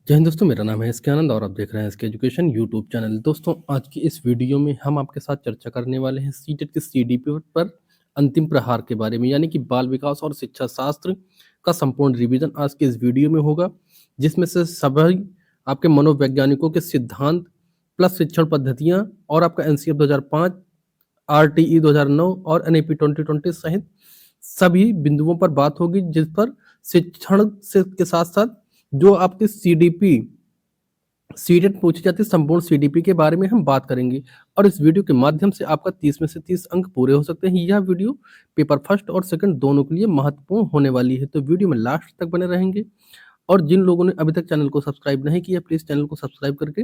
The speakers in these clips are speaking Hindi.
जय हिंद दोस्तों, मेरा नाम है एसके आनंद और आप देख रहे हैं एसके एजुकेशन यूट्यूब चैनल। दोस्तों, आज की इस वीडियो में हम आपके साथ चर्चा करने वाले हैं सीटेट के सीडीपी पर अंतिम प्रहार के बारे में, यानी कि बाल विकास और शिक्षा शास्त्र का संपूर्ण रिवीजन आज के इस वीडियो में होगा, जिसमें से सभी आपके मनोवैज्ञानिकों के सिद्धांत प्लस शिक्षण पद्धतियां और आपका एनसीएफ 2005, आरटीई 2009 और एनईपी 2020 सहित सभी बिंदुओं पर बात होगी, जिस पर शिक्षण से के साथ साथ जो आपकी सीडीपी सीटेट पूछी जाती है संपूर्ण सीडीपी के बारे में हम बात करेंगे। और इस वीडियो के माध्यम से आपका 30 में से 30 अंक पूरे हो सकते हैं। यह वीडियो पेपर फर्स्ट और सेकंड दोनों के लिए महत्वपूर्ण होने वाली है, तो वीडियो में लास्ट तक बने रहेंगे। और जिन लोगों ने अभी तक चैनल को सब्सक्राइब नहीं किया, प्लीज चैनल को सब्सक्राइब करके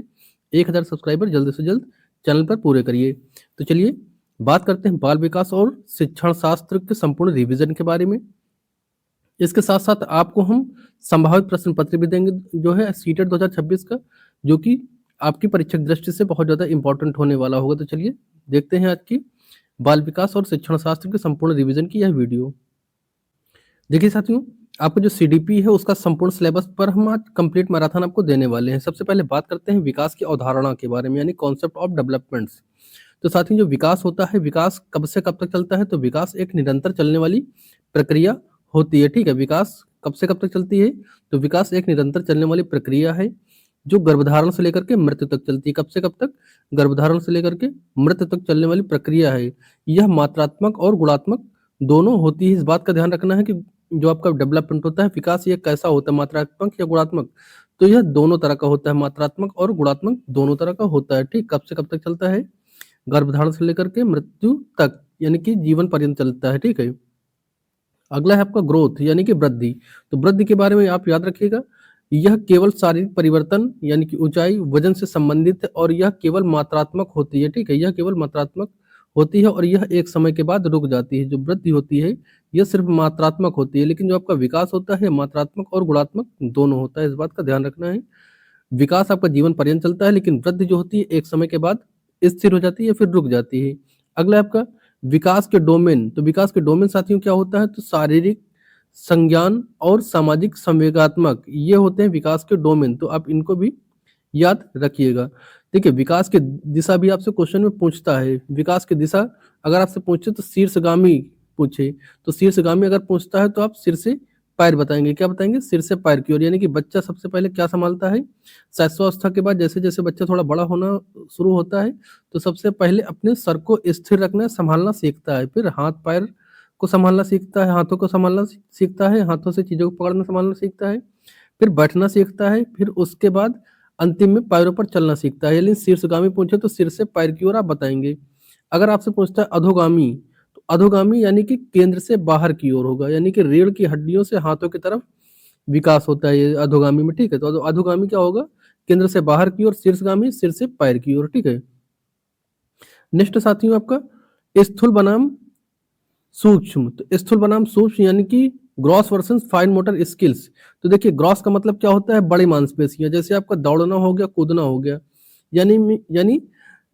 1000 सब्सक्राइबर जल्द से जल्द चैनल पर पूरे करिए। तो चलिए बात करते हैं बाल विकास और शिक्षण शास्त्र के संपूर्ण रिविजन के बारे में। इसके साथ साथ आपको हम संभावित प्रश्न पत्र भी देंगे, जो है सीटेट 2026 का, जो कि आपकी परीक्षा की दृष्टि से बहुत ज्यादा इंपॉर्टेंट होने वाला होगा। तो चलिए देखते हैं आज की बाल विकास और शिक्षण शास्त्र के संपूर्ण रिवीजन की यह वीडियो। देखिए साथियों, आपका जो सीडीपी है उसका संपूर्ण सिलेबस पर हम आज कंप्लीट मैराथन आपको देने वाले हैं। सबसे पहले बात करते हैं विकास की अवधारणा के बारे में, यानी कॉन्सेप्ट ऑफ डेवलपमेंट्स। तो साथियों, जो विकास होता है, विकास कब से कब तक चलता है? तो विकास एक निरंतर चलने वाली प्रक्रिया होती है। ठीक है, विकास कब से कब तक चलती है? तो विकास एक निरंतर चलने वाली प्रक्रिया है जो गर्भधारण से लेकर के मृत्यु तक चलती है। कब से कब तक? गर्भधारण से लेकर के मृत्यु तक चलने वाली प्रक्रिया है। यह मात्रात्मक और गुणात्मक दोनों होती है। इस बात का ध्यान रखना है कि जो आपका डेवलपमेंट होता है, विकास, ये कैसा होता है, मात्रात्मक या गुणात्मक? तो यह दोनों तरह का होता है, मात्रात्मक और गुणात्मक दोनों तरह का होता है। ठीक, कब से कब तक चलता है? गर्भधारण से लेकर के मृत्यु तक, यानी कि जीवन पर्यंत चलता है। ठीक है, अगला है आपका ग्रोथ, यानी कि वृद्धि। तो वृद्धि के बारे में आप याद रखिएगा, यह केवल शारीरिक परिवर्तन यानी कि ऊंचाई वजन से संबंधित है और यह केवल मात्रात्मक होती है। ठीक है, यह केवल मात्रात्मक होती है और यह एक समय के बाद रुक जाती है। जो वृद्धि होती है यह सिर्फ मात्रात्मक होती है, लेकिन जो आपका विकास होता है मात्रात्मक और गुणात्मक दोनों होता है। इस बात का ध्यान रखना है। विकास आपका जीवन पर्यंत चलता है, लेकिन वृद्धि जो होती है एक समय के बाद स्थिर हो जाती है, फिर रुक जाती है। अगला है आपका विकास के डोमेन। तो विकास के डोमेन साथियों क्या होता है? तो शारीरिक, संज्ञान और सामाजिक संवेगात्मक, ये होते हैं विकास के डोमेन। तो आप इनको भी याद रखिएगा। देखिए, विकास की दिशा भी आपसे क्वेश्चन में पूछता है। विकास की दिशा अगर आपसे पूछे तो शीर्षगामी पूछे, तो शीर्षगामी अगर पूछता है तो आप सिर से पैर बताएंगे। क्या बताएंगे? सिर से पैर की ओर। यानी कि बच्चा सबसे पहले क्या संभालता है? शैशवावस्था के बाद जैसे जैसे बच्चा थोड़ा बड़ा होना शुरू होता है, तो सबसे पहले अपने सर को स्थिर रखना, संभालना सीखता है। फिर हाथ पैर को संभालना सीखता है, हाथों को संभालना सीखता है, हाथों से चीजों को पकड़ना संभालना सीखता है। फिर बैठना सीखता है, फिर उसके बाद अंतिम में पैरों पर चलना सीखता है। यानी शीर्षगामी पूछे तो सिर से पैर की ओर आप बताएंगे। अगर आपसे पूछता है अधोगामी, तो अधोगामी यानी कि केंद्र से बाहर की ओर होगा, यानी कि रीढ़ की हड्डियों से हाथों की तरफ विकास होता है ये अधोगामी में। ठीक है, तो अधोगामी क्या होगा? केंद्र से बाहर की ओर। शीर्षगामी सिर से पैर की ओर। ठीक है, नेक्स्ट साथियों आपका स्थूल बनाम सूक्ष्म। तो स्थूल बनाम सूक्ष्म यानी कि gross versus fine motor skills. तो देखिए, ग्रॉस का मतलब क्या होता है? बड़ी मांसपेशियां, जैसे आपका दौड़ना हो गया, कूदना हो गया। यानी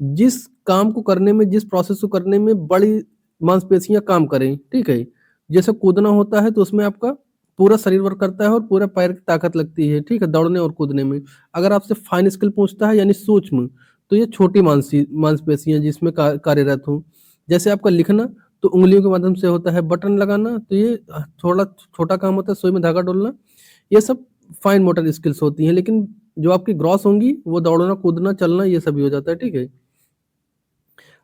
जिस काम को करने में, जिस प्रोसेस को करने में बड़ी मांसपेशियां काम करें। ठीक है, जैसे कूदना होता है तो उसमें आपका पूरा शरीर वर्क करता है और पूरा पैर की ताकत लगती है। ठीक है, दौड़ने और कूदने में। अगर आपसे फाइन स्किल पूछता है यानी सूक्ष्म, तो ये छोटी मांसपेशियां जिसमें कार्यरत हो। जैसे आपका लिखना तो उंगलियों के माध्यम से होता है, बटन लगाना तो ये थोड़ा छोटा काम होता है, सुई में धागा डालना, ये सब फाइन मोटर स्किल्स होती हैं। लेकिन जो आपकी ग्रॉस होंगी वो दौड़ना, कूदना, चलना, ये सभी हो जाता है। ठीक है,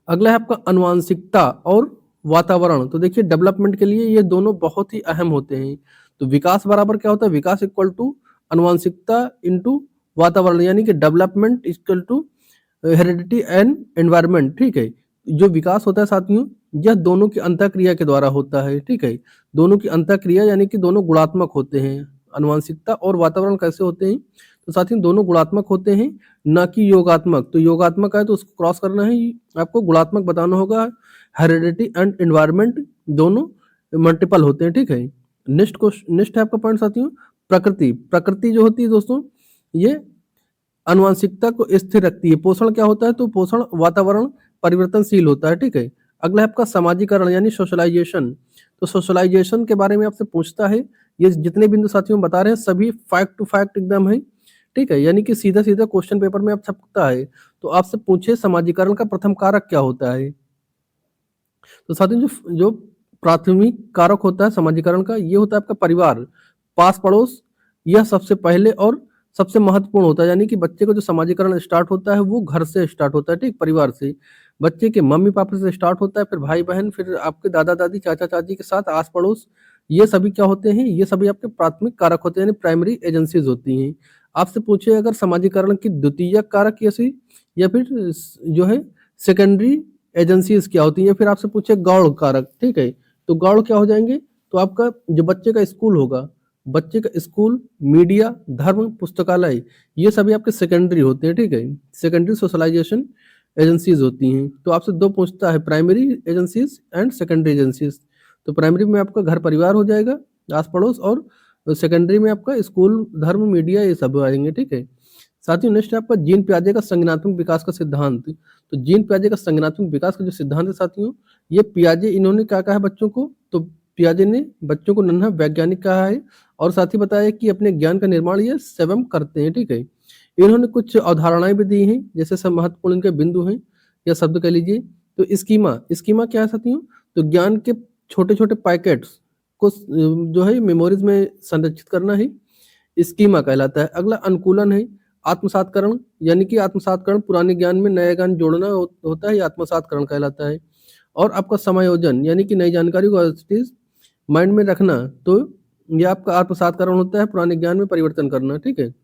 अगला है आपका अनुवांशिकता और वातावरण। तो देखिए, डेवलपमेंट के लिए ये दोनों बहुत ही अहम होते हैं। तो विकास बराबर क्या होता है? विकास इक्वल टू अनुवांशिकता इनटू वातावरण, यानी कि development equal to heredity and environment. ठीक है, जो विकास होता है साथियों, यह दोनों की अंतःक्रिया के द्वारा होता है। ठीक है, दोनों की अंतःक्रिया यानी कि दोनों गुणात्मक होते हैं। अनुवांशिकता और वातावरण कैसे होते हैं? तो साथियों दोनों गुणात्मक होते हैं, ना कि योगात्मक। तो योगात्मक है तो उसको क्रॉस करना है, आपको गुणात्मक बताना होगा। हेरिडिटी एंड एनवायरनमेंट दोनों मल्टीपल होते हैं। ठीक है, नेक्स्ट है आपका पॉइंट साथियों, प्रकृति। प्रकृति जो होती है दोस्तों, ये अनुवांशिकता को स्थिर रखती है। पोषण क्या होता है? तो पोषण वातावरण परिवर्तनशील होता है। ठीक है, अगला है आपका समाजीकरण यानी सोशलाइजेशन। तो सोशलाइजेशन के बारे में आपसे पूछता है। ये जितने बिंदु साथियों बता रहे हैं सभी फैक्ट टू फैक्ट एकदम है। ठीक है? यानी कि सीधा-सीधा क्वेश्चन पेपर में अब छपता है, तो आपसे पूछे समाजीकरण का प्रथम कारक क्या होता है? तो साथियों जो प्राथमिक कारक होता है समाजीकरण का, ये होता है आपका परिवार, पास-पड़ोस, यह सबसे पहले और सबसे महत्वपूर्ण होता है। यानी कि बच्चे का जो समाजीकरण स्टार्ट होता है वो घर से स्टार्ट होता है, ठीक? परिवार से। बच्चे के मम्मी-पापा से स्टार्ट होता है, फिर भाई-बहन, फिर आपके दादा-दादी, चाचा-चाची के साथ आस-पड़ोस, ये सभी क्या होते हैं? ये सभी आपके प्राथमिक कारक होते हैं, यानी प्राइमरी एजेंसीज़ होती हैं। आपसे पूछे अगर समाजीकरण की द्वितीयक कारक कैसी या फिर जो है सेकेंडरी एजेंसीज़ क्या होती हैं, या फिर आपसे पूछे गौड़ कारक, ठीक है? तो गौड़ क्या हो जाएँगे? तो आपका जो बच्चे का स्कूल होगा, बच्चे का स्कूल, मीडिया, धर्म, पुस्तकालय, ये सभी आपके सेकेंडरी होते हैं, ठीक है? सेकेंडरी सोशलाइज़ेशन एजेंसीज़ होती हैं। तो आपसे 2 पूछता है, primary agencies and secondary agencies. तो प्राइमरी में आपका घर-परिवार हो जाएगा, आस-पड़ोस, और सेकेंडरी में आपका स्कूल, धर्म, मीडिया, ये सब आएँगे, ठीक है? साथियों नेक्स्ट है आपका जीन पियाजे का संज्ञानात्मक विकास का सिद्धांत। तो जीन पियाजे का संज्ञानात्मक विकास का जो सिद्धांत है साथियों, ये पियाजे इन्होंने क्या कहा है बच्चों को? तो पियाजे ने बच्चों को नन्हा वैज्ञानिक कहा है, और साथ ही बताया कि अपने ज्ञान का निर्माण ये स्वयं करते हैं, ठीक है? इन्होंने कुछ अवधारणाएँ भी दी हैं, जैसे सब महत्वपूर्ण इनके बिंदु हैं या शब्द कह लीजिए। तो स्कीमा क्या है साथियों? तो ज्ञान के छोटे-छोटे पैकेट्स को जो है मेमोरीज़ में संरक्षित करना ही स्कीमा कहलाता है। अगला अनुकूलन है, आत्मसातकरण, यानी कि आत्मसातकरण पुराने ज्ञान में नया ज्ञान जोड़ना होता है, ये आत्मसातकरण कहलाता है। और आपका समायोजन, यानी कि नई जानकारी को एज़ इट इज़ माइंड में रखना, तो ये आपका आत्मसातकरण होता है, पुराने ज्ञान में परिवर्तन करना, ठीक है?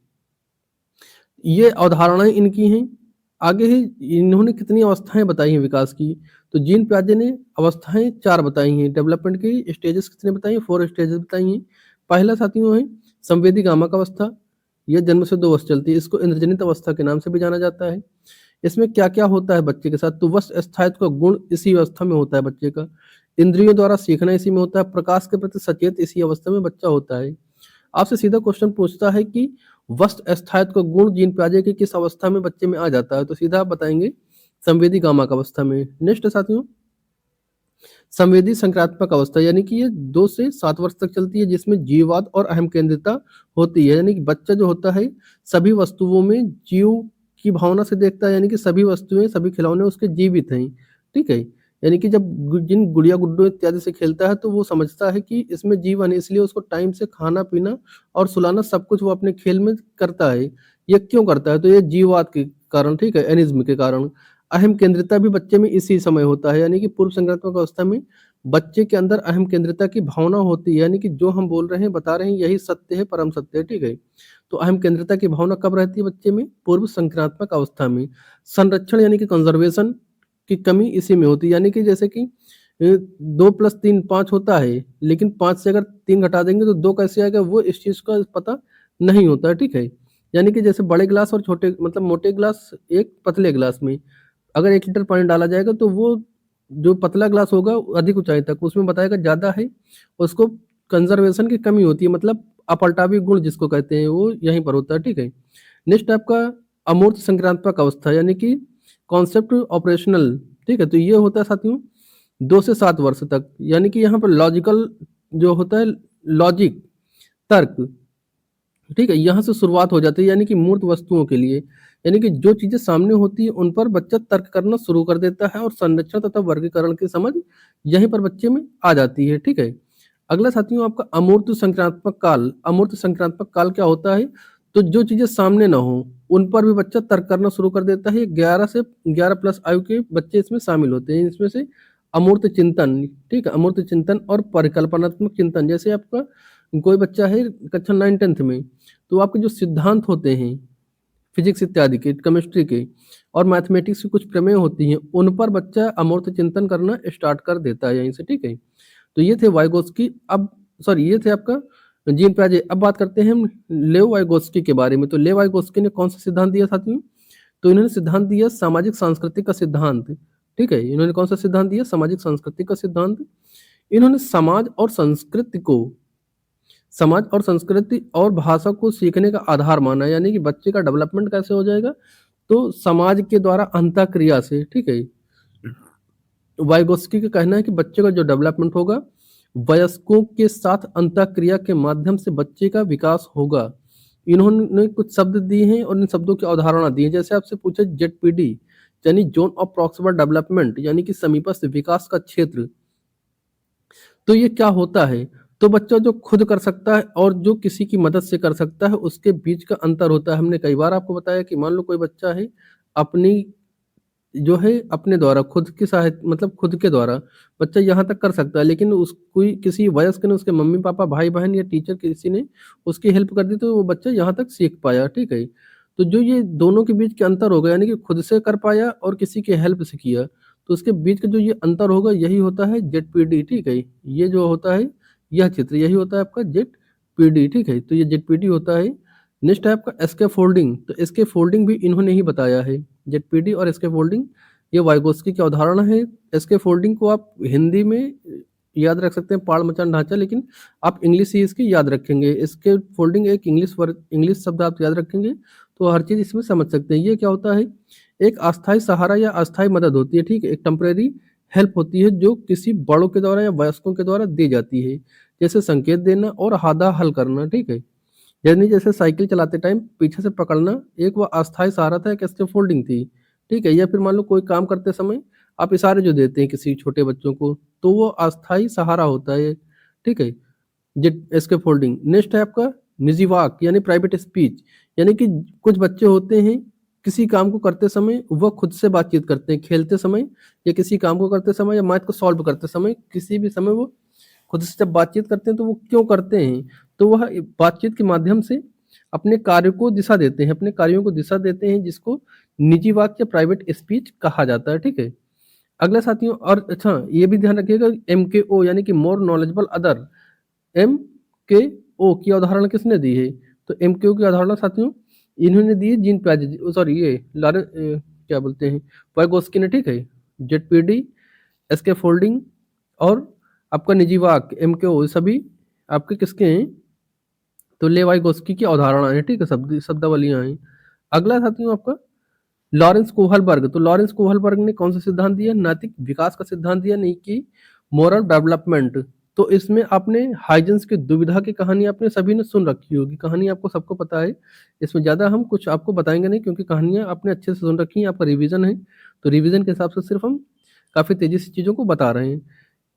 ये अवधारणाएँ इनकी हैं। आगे है, इन्होंने कितनी अवस्थाएँ बताई हैं विकास की, तो जीन पियाजे ने अवस्थाएँ 4 बताई हैं, डेवलपमेंट की स्टेजेस कितने बताई हैं? 4 स्टेजेस बताई हैं। पहला साथियों है संवेदी गामक अवस्था, यह जन्म से 2 वर्ष चलती है, इसको इंद्रजनित अवस्था के नाम से भी जाना जाता है। इसमें क्या-क्या होता है बच्चे के साथ? तो वश स्थायित्व का गुण इसी अवस्था में होता है बच्चे का। इंद्रियों द्वारा सीखना इसी में होता है, प्रकाश के प्रति सचेत इसी अवस्था में बच्चा होता है। आपसे सीधा क्वेश्चन पूछता है कि वस्त स्थायित्व का गुण जीन पियाजे की किस अवस्था में बच्चे में आ जाता है? तो सीधा आप बताएँगे संवेदी गामक अवस्था में। नेक्स्ट है साथियों, संवेदी संक्रात्मक अवस्था, यानी कि ये 2 से 7 वर्ष तक चलती है, जिसमें जीववाद और अहम केंद्रिता होती है। यानी कि बच्चा जो होता है सभी वस्तुओं में जीव की भावना से देखता है, यानी कि सभी वस्तुएँ, सभी खिलौने उसके जीवित हैं, ठीक है? यानी कि जब जिन गुड़िया-गुड्डों इत्यादि से खेलता है तो वो समझता है कि इसमें जीवन है, इसलिए उसको टाइम से खाना-पीना और सुलाना सब कुछ वो अपने खेल में करता है। ये क्यों करता है? तो ये जीववाद के कारण, ठीक है? एनिज़्म के कारण। अहम केंद्रिता भी बच्चे में इसी समय होता है, यानी कि पूर्व संज्ञानात्मक अवस्था में बच्चे के अंदर अहम केंद्रिता की भावना होती है, यानी कि जो हम बोल रहे हैं, बता रहे हैं, यही सत्य है, परम सत्य है, ठीक है? तो अहम केंद्रिता की भावना कब रहती है बच्चे में? पूर्व संज्ञानात्मक अवस्था में। संरक्षण यानी कि कंज़र्वेशन की कमी इसी में होती है, यानी कि जैसे कि 2 + 3 5 होता है, लेकिन 5 से अगर 3 घटा देंगे तो 2 कैसे आएगा, वो इस चीज़ का पता नहीं होता है, ठीक है? यानी कि जैसे बड़े गिलास और छोटे, मतलब मोटे गिलास, एक पतले गिलास में अगर 1 लीटर पानी डाला जाएगा तो वो जो पतला ग्लास होगा अधिक ऊँचाई तक उसमें बताएगा ज़्यादा है, उसको कंज़र्वेशन की कमी होती है, मतलब अपलटावी गुण जिसको कहते हैं वो यहीं पर होता है, ठीक है? नेक्स्ट आपका अमूर्त संक्रांत्मक अवस्था, यानी कि कॉन्सेप्ट ऑपरेशनल, ठीक है? तो ये होता है साथियों 2 से 7 वर्ष तक, यानी कि यहाँ पर लॉजिकल जो होता है, लॉजिक, तर्क, ठीक है? यहाँ से शुरुआत हो जाती है, यानी कि मूर्त वस्तुओं के लिए, यानी कि जो चीज़ें सामने होती हैं उन पर बच्चा तर्क करना शुरू कर देता है, और संरचना तथा वर्गीकरण की समझ यहीं पर बच्चे में आ जाती है, ठीक है? अगला साथियों आपका अमूर्त संक्रात्मक काल। अमूर्त संक्रात्मक काल क्या होता है? तो जो चीज़ें सामने ना हो उन पर भी बच्चा तर्क करना शुरू कर देता है। 11 से 11 प्लस आयु के बच्चे इसमें शामिल होते हैं। इसमें से अमूर्त चिंतन, ठीक है? अमूर्त चिंतन और परिकल्पनात्मक चिंतन, जैसे आपका कोई बच्चा है कक्षा 9-10th में, तो आपके जो सिद्धांत होते हैं फिजिक्स इत्यादि के, केमिस्ट्री के और मैथमेटिक्स की कुछ प्रमेय होती हैं, उन पर बच्चा अमूर्त चिंतन करना स्टार्ट कर देता है यहीं से, ठीक है? तो ये थे वाइगोत्स्की। अब सॉरी, ये थे आपका जीन पियाजे। अब बात करते हैं हम लेव वाइगोत्स्की के बारे में। तो लेव वाइगोत्स्की ने कौन सा सिद्धांत दिया साथियों? तो इन्होंने सिद्धांत दिया सामाजिक सांस्कृतिक का सिद्धांत, ठीक है? इन्होंने कौन सा सिद्धांत दिया? सामाजिक सांस्कृतिक का सिद्धांत। इन्होंने समाज और संस्कृति और भाषा को सीखने का आधार माना, यानी कि बच्चे का डेवलपमेंट कैसे हो जाएगा? तो समाज के द्वारा अंतःक्रिया से, ठीक है? वाइगोत्स्की का कहना है कि बच्चे का जो डेवलपमेंट होगा, वयस्कों के साथ अंतःक्रिया के माध्यम से बच्चे का विकास होगा। इन्होंने कुछ शब्द दिए हैं और इन शब्दों की अवधारणा दी है। जैसे आपसे पूछे जेडपीडी यानी जोन ऑफ प्रॉक्सिमल डेवलपमेंट यानी कि समीपस्थ विकास का क्षेत्र, तो ये क्या होता है? तो बच्चा जो खुद कर सकता है और जो किसी की मदद से कर सकता है, उसके बीच का अंतर होता है। हमने कई बार आपको बताया कि मान लो कोई बच्चा है, अपनी जो है अपने द्वारा खुद की मतलब खुद के द्वारा बच्चा यहाँ तक कर सकता है, लेकिन उस कोई किसी वयस्क ने, उसके मम्मी-पापा, भाई-बहन या टीचर किसी ने उसकी हेल्प कर दी, तो वो बच्चा यहाँ तक सीख पाया, ठीक है? तो जो ये दोनों के बीच के अंतर होगा, यानी कि खुद से कर पाया और किसी की हेल्प से किया, तो उसके बीच का जो ये अंतर होगा, यही होता है जेडपीडी, ठीक है? ये जो होता है, यह चित्र यही होता है आपका जेडपीडी, ठीक है? तो ये जेडपीडी होता है। नेक्स्ट है आपका स्कैफोल्डिंग, तो स्कैफोल्डिंग भी इन्होंने ही बताया है। जेडपीडी और स्कैफोल्डिंग ये वाइगोत्स्की की अवधारणा है। स्कैफोल्डिंग को आप हिंदी में याद रख सकते हैं पाड़ मचान ढांचा, लेकिन आप इंग्लिश ही इसकी याद रखेंगे। स्कैफोल्डिंग एक इंग्लिश शब्द आप याद रखेंगे तो हर चीज़ इसमें समझ सकते हैं। ये क्या होता है? एक अस्थायी सहारा या अस्थायी मदद होती है, ठीक है? एक टेम्परेरी हेल्प होती है जो किसी बड़ों के द्वारा या वयस्कों के द्वारा दी जाती है। जैसे संकेत देना और हादा हल करना, ठीक है? यानी जैसे साइकिल चलाते टाइम पीछे से पकड़ना एक वो अस्थायी सहारा था, एक स्कैफोल्डिंग थी, ठीक है? या फिर मान लो कोई काम करते समय आप इशारे जो देते हैं किसी छोटे बच्चों को, तो वो अस्थायी सहारा होता है, ठीक है? स्कैफोल्डिंग। नेक्स्ट है आपका निजी वाक यानी प्राइवेट स्पीच, यानी कि कुछ बच्चे होते हैं किसी काम को करते समय वह खुद से बातचीत करते हैं, खेलते समय या किसी काम को करते समय या मैथ को सॉल्व करते समय, किसी भी समय वो खुद से जब बातचीत करते हैं तो वो क्यों करते हैं? तो वह बातचीत के माध्यम से अपने कार्य को दिशा देते हैं, अपने कार्यों को दिशा देते हैं, जिसको निजी वाक्य प्राइवेट स्पीच कहा जाता है, ठीक है? अगला साथियों, और अच्छा ये भी ध्यान रखिएगा, एमकेओ यानी कि मोर नॉलेजेबल अदर, एमकेओ की अवधारणा किसने दी है? तो एमकेओ की अवधारणा साथियों इन्होंने दी है जीन पियाजे, सॉरी ये क्या बोलते हैं, वाइगोस्की ने, ठीक है? जेडपीडी, स्कैफोल्डिंग और आपका निजी वाक्य एमकेओ सभी आपके किसके हैं? तो लेवाइगोस्की की अवधारणा है, ठीक है? शब्दावलियां हैं। अगला साथियों आपका लॉरेंस कोहलबर्ग, तो लॉरेंस कोहलबर्ग ने कौन सा सिद्धांत दिया? नैतिक विकास का सिद्धांत दिया, नहीं कि मोरल डेवलपमेंट। तो इसमें आपने हाइजेंस की दुविधा की कहानी आपने सभी ने सुन रखी होगी, कहानी आपको सबको पता है। इसमें ज़्यादा हम कुछ आपको बताएंगे नहीं, क्योंकि कहानियाँ आपने अच्छे से सुन रखी हैं, आपका रिवीजन है, तो रिवीजन के हिसाब से सिर्फ हम काफ़ी तेज़ी से चीज़ों को बता रहे हैं।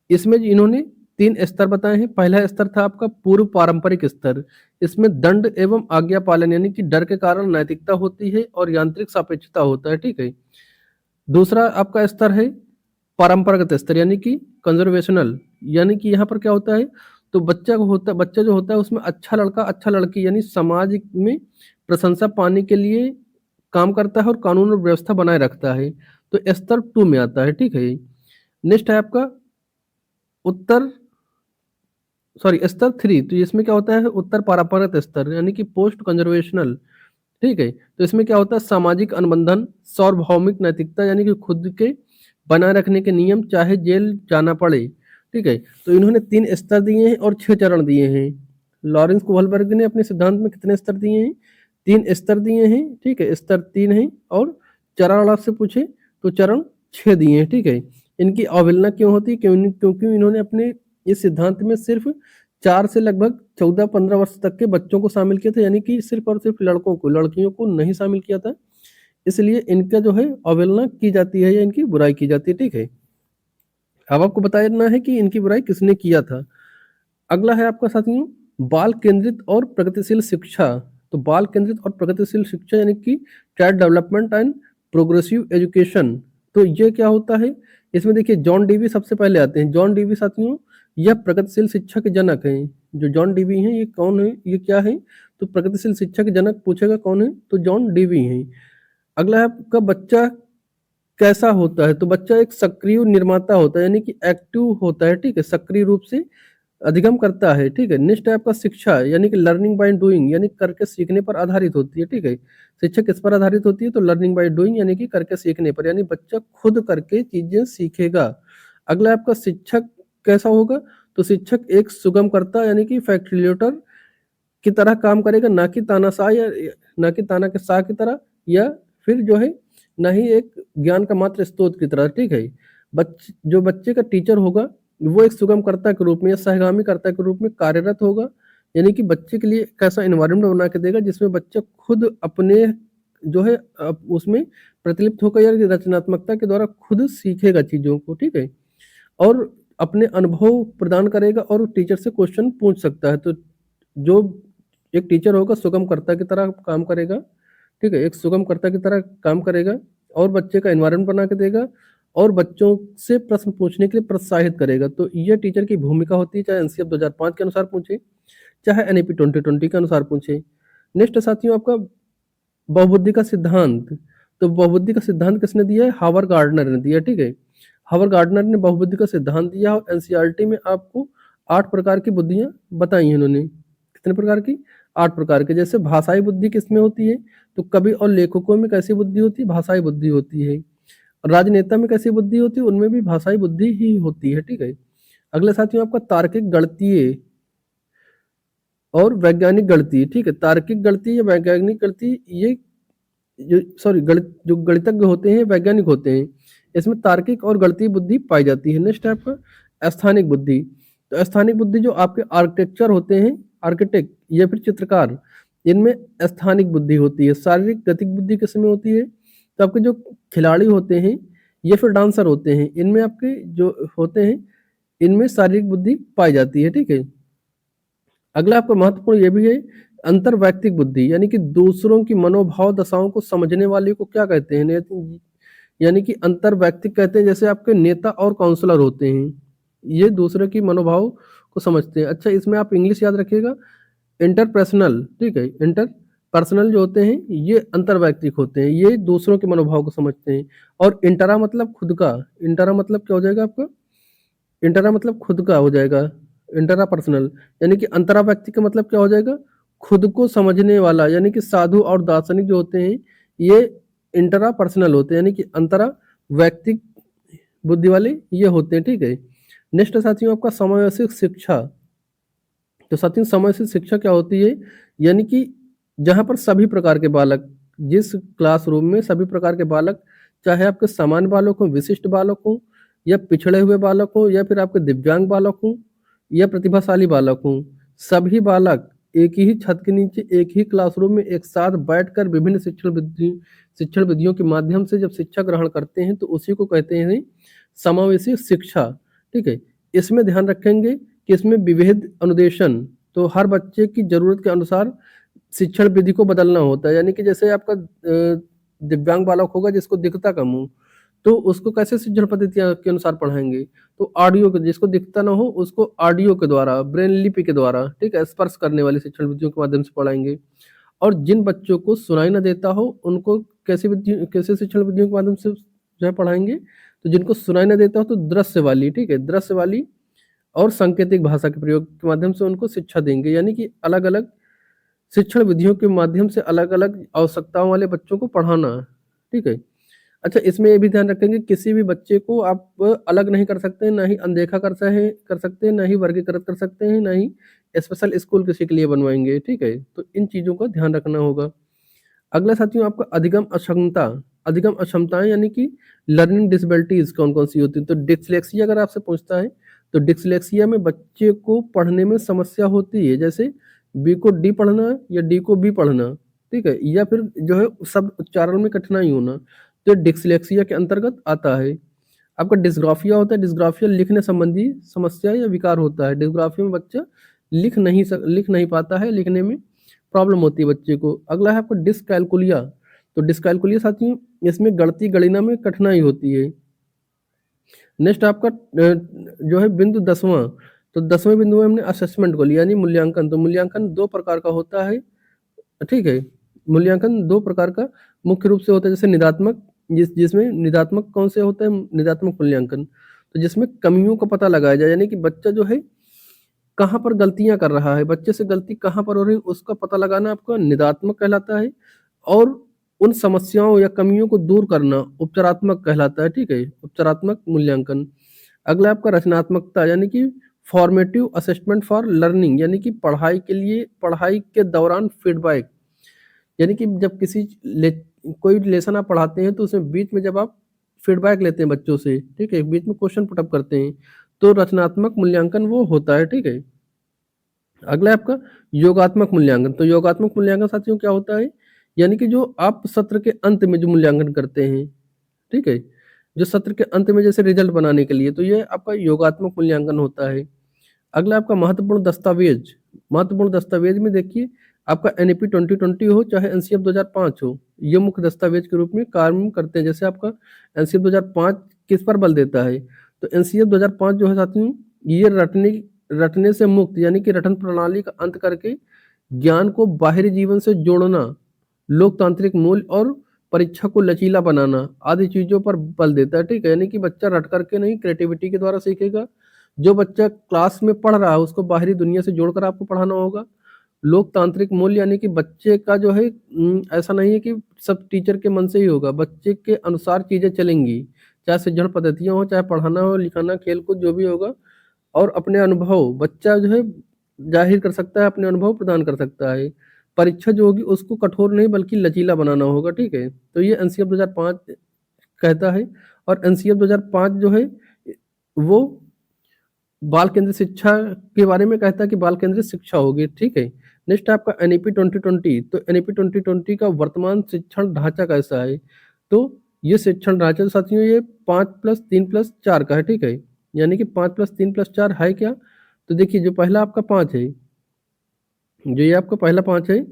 इसमें इन्होंने 3 स्तर बताए हैं। पहला स्तर था आपका पूर्व पारंपरिक स्तर। इसमें दंड एवं आज्ञा पालन यानी कि डर के कारण नैतिकता होती है और यांत्रिक सापेक्षता होता है, ठीक है? दूसरा आपका स्तर है परंपरागत स्तर यानी कि कंजर्वेशनल, यानी कि यहाँ पर क्या होता है? तो बच्चा जो होता है उसमें अच्छा लड़का, अच्छा लड़की यानी समाज में प्रशंसा पाने के लिए काम करता है और कानून और व्यवस्था बनाए रखता है। तो स्तर 2 में आता है, ठीक है? नेक्स्ट है आपका उत्तर स्तर 3, तो इसमें क्या होता है? उत्तर पारंपरिक स्तर यानी कि पोस्ट कंजर्वेशनल, ठीक है? तो इसमें क्या होता है? सामाजिक अनुबंधन, सार्वभौमिक नैतिकता यानी कि खुद के बनाए रखने के नियम, चाहे जेल जाना पड़े, ठीक है? तो इन्होंने 3 स्तर दिए हैं और 6 चरण दिए हैं। लॉरेंस कोहलबर्ग ने अपने सिद्धांत में कितने स्तर दिए हैं? 3 स्तर दिए हैं, ठीक है? स्तर 3 है और चरण आपसे पूछे तो चरण 6 दिए हैं, ठीक है? इनकी अवहेलना क्यों होती है? क्योंकि इन्होंने अपने इस सिद्धांत में सिर्फ 4 से लगभग 14-15 वर्ष तक के बच्चों को शामिल किया था, यानी कि सिर्फ और सिर्फ लड़कों को, लड़कियों को नहीं शामिल किया था। इसलिए इनका जो है अवहेलना की जाती है या इनकी बुराई की जाती है, ठीक है? अब आपको बताना है कि इनकी बुराई किसने किया था। अगला है आपका साथियों बाल केंद्रित और प्रगतिशील शिक्षा। तो बाल केंद्रित और प्रगतिशील शिक्षा यानी कि child development and progressive education. तो ये क्या होता है? इसमें देखिए जॉन डीवी सबसे पहले आते हैं। जॉन डीवी साथियों यह प्रगतिशील शिक्षा के जनक हैं। जो जॉन डीवी हैं ये कौन है? ये क्या है? तो प्रगतिशील शिक्षा के जनक पूछेगा कौन है? तो जॉन डीवी हैं। अगला है आपका बच्चा कैसा होता है? तो बच्चा एक सक्रिय निर्माता होता है यानी कि एक्टिव होता है, ठीक है? सक्रिय रूप से अधिगम करता है, ठीक है? नेक्स्ट है आपका शिक्षा यानी कि लर्निंग बाय डूइंग यानी करके सीखने पर आधारित होती है, ठीक है? शिक्षा किस पर आधारित होती है? तो लर्निंग बाय डूइंग यानी कि करके सीखने पर, यानी बच्चा खुद करके चीजें सीखेगा। अगला आपका शिक्षक कैसा होगा? तो शिक्षक एक सुगमकर्ता यानी कि फैसिलिटेटर की तरह काम करेगा, ना कि तानाशाह या ना कि तानाशाह की तरह, या फिर जो है ना ही एक ज्ञान का मात्र स्रोत की तरह, ठीक है? जो बच्चे का टीचर होगा वो एक सुगमकर्ता के रूप में या सहगामी कर्ता के रूप में कार्यरत होगा, यानी कि बच्चे के लिए एक ऐसा एनवायरनमेंट बना के देगा जिसमें बच्चा खुद अपने जो है उसमें प्रतिलिप्त होकर या रचनात्मकता के द्वारा खुद सीखेगा चीज़ों को, ठीक है? और अपने अनुभव प्रदान करेगा और टीचर से क्वेश्चन पूछ सकता है। तो जो एक टीचर होगा सुगमकर्ता की तरह काम करेगा, ठीक है? एक सुगमकर्ता की तरह काम करेगा और बच्चे का एनवायरनमेंट बना के देगा और बच्चों से प्रश्न पूछने के लिए प्रोत्साहित करेगा। तो ये टीचर की भूमिका होती है, चाहे एनसीएफ 2005 के अनुसार पूछे, चाहे एनईपी 2020 के अनुसार पूछे। नेक्स्ट साथियों आपका बहुबुद्धि का सिद्धांत। तो बहुबुद्धि का सिद्धांत किसने दिया है? हावर्ड गार्डनर ने दिया, ठीक है? हावर्ड गार्डनर ने बहुबुद्धि का सिद्धांत दिया और एनसीईआरटी में आपको 8 प्रकार की बुद्धियाँ बताई हैं इन्होंने। कितने प्रकार की? 8 प्रकार की। जैसे भाषाई बुद्धि किसमें होती है? तो कवि और लेखकों में कैसी बुद्धि होती है? भाषाई बुद्धि होती है। राजनेता में कैसी बुद्धि होती है? उनमें भी भाषाई बुद्धि ही होती है, ठीक है? अगला साथियों आपका तार्किक, गणितीय और वैज्ञानिक गणितीय, ठीक है? तार्किक गणितीय या वैज्ञानिक गणितीय ये जो गणितज्ञ होते हैं वैज्ञानिक होते हैं, इसमें तार्किक और गणितीय बुद्धि पाई जाती है। नेक्स्ट है आपका स्थानिक बुद्धि। तो स्थानिक बुद्धि जो आपके आर्किटेक्चर होते हैं, आर्किटेक्ट या फिर चित्रकार, इनमें स्थानिक बुद्धि होती है। शारीरिक गतिक बुद्धि किसमें होती है? तो आपके जो खिलाड़ी होते हैं या फिर डांसर होते हैं, इनमें आपके जो होते हैं, इनमें शारीरिक बुद्धि पाई जाती है, ठीक है? अगला आपका महत्वपूर्ण ये भी है, अंतर्वैयक्तिक बुद्धि, यानी कि दूसरों की मनोभाव दशाओं को समझने वाले को क्या कहते हैं? यानी कि अंतर्वैयक्तिक कहते हैं, जैसे आपके नेता और काउंसलर होते हैं, ये दूसरे की मनोभाव को समझते हैं। अच्छा, इसमें आप इंग्लिश याद रखिएगा, इंटरपर्सनल, ठीक है? इंटरपर्सनल जो होते हैं ये अंतर्वैयक्तिक होते हैं, ये दूसरों के मनोभाव को समझते हैं। और इंटरा मतलब खुद का, इंटरा मतलब क्या हो जाएगा आपका? इंटरा मतलब खुद का हो जाएगा, इंटरा पर्सनल। यानी कि अंतरा व्यक्ति का मतलब क्या हो जाएगा? खुद को समझने वाला। यानी कि साधु और दार्शनिक जो होते हैं ये इंटरा पर्सनल होते हैं, यानी कि अंतरा व्यक्तिक बुद्धि वाले ये होते हैं, ठीक है? नेक्स्ट साथियों आपका समावेशिक शिक्षा। तो साथियों समावेशिक शिक्षा क्या होती है? यानी कि जहाँ पर सभी प्रकार के बालक, जिस क्लासरूम में सभी प्रकार के बालक, चाहे आपके सामान्य बालक हो, विशिष्ट बालक हो, या पिछड़े हुए बालक हो, या फिर आपके दिव्यांग बालक हो, या प्रतिभाशाली बालक हो, सभी बालक एक ही छत के नीचे एक ही क्लासरूम में एक साथ बैठकर विभिन्न शिक्षण विधियों के माध्यम से जब शिक्षा ग्रहण करते हैं तो उसी को कहते हैं समावेशी शिक्षा, ठीक है? इसमें ध्यान रखेंगे कि इसमें विविध अनुदेशन, तो हर बच्चे की ज़रूरत के अनुसार शिक्षण विधि को बदलना होता है। यानी कि जैसे आपका दिव्यांग बालक होगा जिसको दिखता कम हो, तो उसको कैसे शिक्षण पद्धतियाँ के अनुसार पढ़ाएँगे? तो ऑडियो के, जिसको दिखता ना हो उसको ऑडियो के द्वारा, ब्रेन लिपि के द्वारा, ठीक है? स्पर्श करने वाली शिक्षण विधियों के माध्यम से पढ़ाएँगे। और जिन बच्चों को सुनाई ना देता हो उनको कैसे शिक्षण विधियों के माध्यम से जो है पढ़ाएँगे? तो जिनको सुनाई ना देता हो तो दृश्य वाली, ठीक है? दृश्य वाली और सांकेतिक भाषा के प्रयोग के माध्यम से उनको शिक्षा देंगे। यानी कि अलग-अलग शिक्षण विधियों के माध्यम से अलग-अलग आवश्यकताओं वाले बच्चों को पढ़ाना, ठीक है? अच्छा, इसमें ये भी ध्यान रखेंगे किसी भी बच्चे को आप अलग नहीं कर सकते, ना ही अनदेखा कर सकते हैं, ना ही वर्गीकृत कर सकते हैं, ना ही स्पेशल स्कूल किसी के लिए बनवाएँगे, ठीक है? तो इन चीज़ों का ध्यान रखना होगा। अगला साथियों आपका अधिगम अक्षमता। अधिगम अक्षमताएँ यानी कि लर्निंग डिसेबिलिटीज़ कौन-कौन सी होती हैं? तो डिस्लेक्सिया अगर आपसे पूछता है, तो डिस्लेक्सिया में बच्चे को पढ़ने में समस्या होती है। जैसे बी को डी पढ़ना या डी को बी पढ़ना, ठीक है? या फिर जो है शब्द उच्चारण में कठिनाई होना, तो डिस्लेक्सिया के अंतर्गत आता है। आपका डिस्ग्राफिया होता है, डिस्ग्राफिया लिखने संबंधी समस्या या विकार होता है। डिस्ग्राफिया में बच्चा लिख नहीं पाता है, लिखने में प्रॉब्लम होती है बच्चे को। अगला है आपका डिसकैल्कुलिया। तो डिसकैल्कुलिया साथियों इसमें गणितीय गणना में कठिनाई होती है। नेक्स्ट आपका जो है बिंदु 10वां, तो 10वें बिंदु में हमने असेसमेंट को लिया यानी मूल्यांकन। तो मूल्यांकन 2 प्रकार का होता है, ठीक है? मूल्यांकन 2 प्रकार का मुख्य रूप से होता है, जैसे निदात्मक, जिसमें निदात्मक कौन से होता है? निदात्मक मूल्यांकन, तो जिसमें कमियों का पता लगाया जाए, यानी कि बच्चा जो है कहाँ पर गलतियाँ कर रहा है, बच्चे से गलती कहाँ पर हो रही है, उसका पता लगाना आपका निदात्मक कहलाता है। और उन समस्याओं या कमियों को दूर करना उपचारात्मक कहलाता है, ठीक है? उपचारात्मक मूल्यांकन। अगला आपका रचनात्मकता, यानी कि फॉर्मेटिव असेसमेंट फॉर लर्निंग, यानी कि पढ़ाई के दौरान फीडबैक, यानी कि जब कोई लेसन आप पढ़ाते हैं तो उसमें बीच में जब आप फीडबैक लेते हैं बच्चों से, ठीक है? बीच में क्वेश्चन पुट अप करते हैं, तो रचनात्मक मूल्यांकन वो होता है, ठीक है? अगला है आपका योगात्मक मूल्यांकन। तो योगात्मक मूल्यांकन साथियों क्या होता है? यानी कि जो आप सत्र के अंत में जो मूल्यांकन करते हैं, ठीक है? जो सत्र के अंत में जैसे रिजल्ट बनाने के लिए, तो ये आपका योगात्मक मूल्यांकन होता है। अगला आपका महत्वपूर्ण दस्तावेज। महत्वपूर्ण दस्तावेज में देखिए, आपका एनईपी 2020 हो चाहे एनसीएफ 2005 हो, ये मुख्य दस्तावेज के रूप में कार्य करते हैं। जैसे आपका एनसीएफ 2005 किस पर बल देता है? तो एनसीएफ 2005 जो है साथियों, ये रटने से मुक्त यानी कि रटन प्रणाली का अंत करके ज्ञान को बाहरी जीवन से जोड़ना, लोकतांत्रिक मूल्य और परीक्षा को लचीला बनाना आदि चीजों पर बल देता है। ठीक है, यानी कि बच्चा रट करके नहीं, क्रिएटिविटी के द्वारा सीखेगा। जो बच्चा क्लास में पढ़ रहा है उसको बाहरी दुनिया से जोड़कर आपको पढ़ाना होगा। लोकतांत्रिक मूल्य यानी कि बच्चे का जो है ऐसा नहीं है कि सब टीचर के मन से ही होगा, बच्चे के अनुसार चीजें चलेंगी, चाहे शिक्षण पद्धतियां हो, चाहे पढ़ाना हो, लिखाना, खेल कूद जो भी होगा। और अपने अनुभव बच्चा जो है जाहिर कर सकता है, अपने अनुभव प्रदान कर सकता है। परीक्षा जो होगी उसको कठोर नहीं बल्कि लचीला बनाना होगा। ठीक है, तो ये एनसीएफ 2005 कहता है। और एनसीएफ 2005 जो है वो बाल केंद्रित शिक्षा के बारे में कहता है कि बाल केंद्रित शिक्षा होगी। ठीक है, नेक्स्ट है आपका एनईपी 2020। तो एनईपी 2020 का वर्तमान शिक्षण ढांचा कैसा है? तो ये शिक्षण ढांचा साथियों ये 5+3+4 का है। ठीक है, यानी कि 5+3+4 है क्या? तो देखिए, जो पहला आपका 5 है, जो ये आपका पहला 5 है,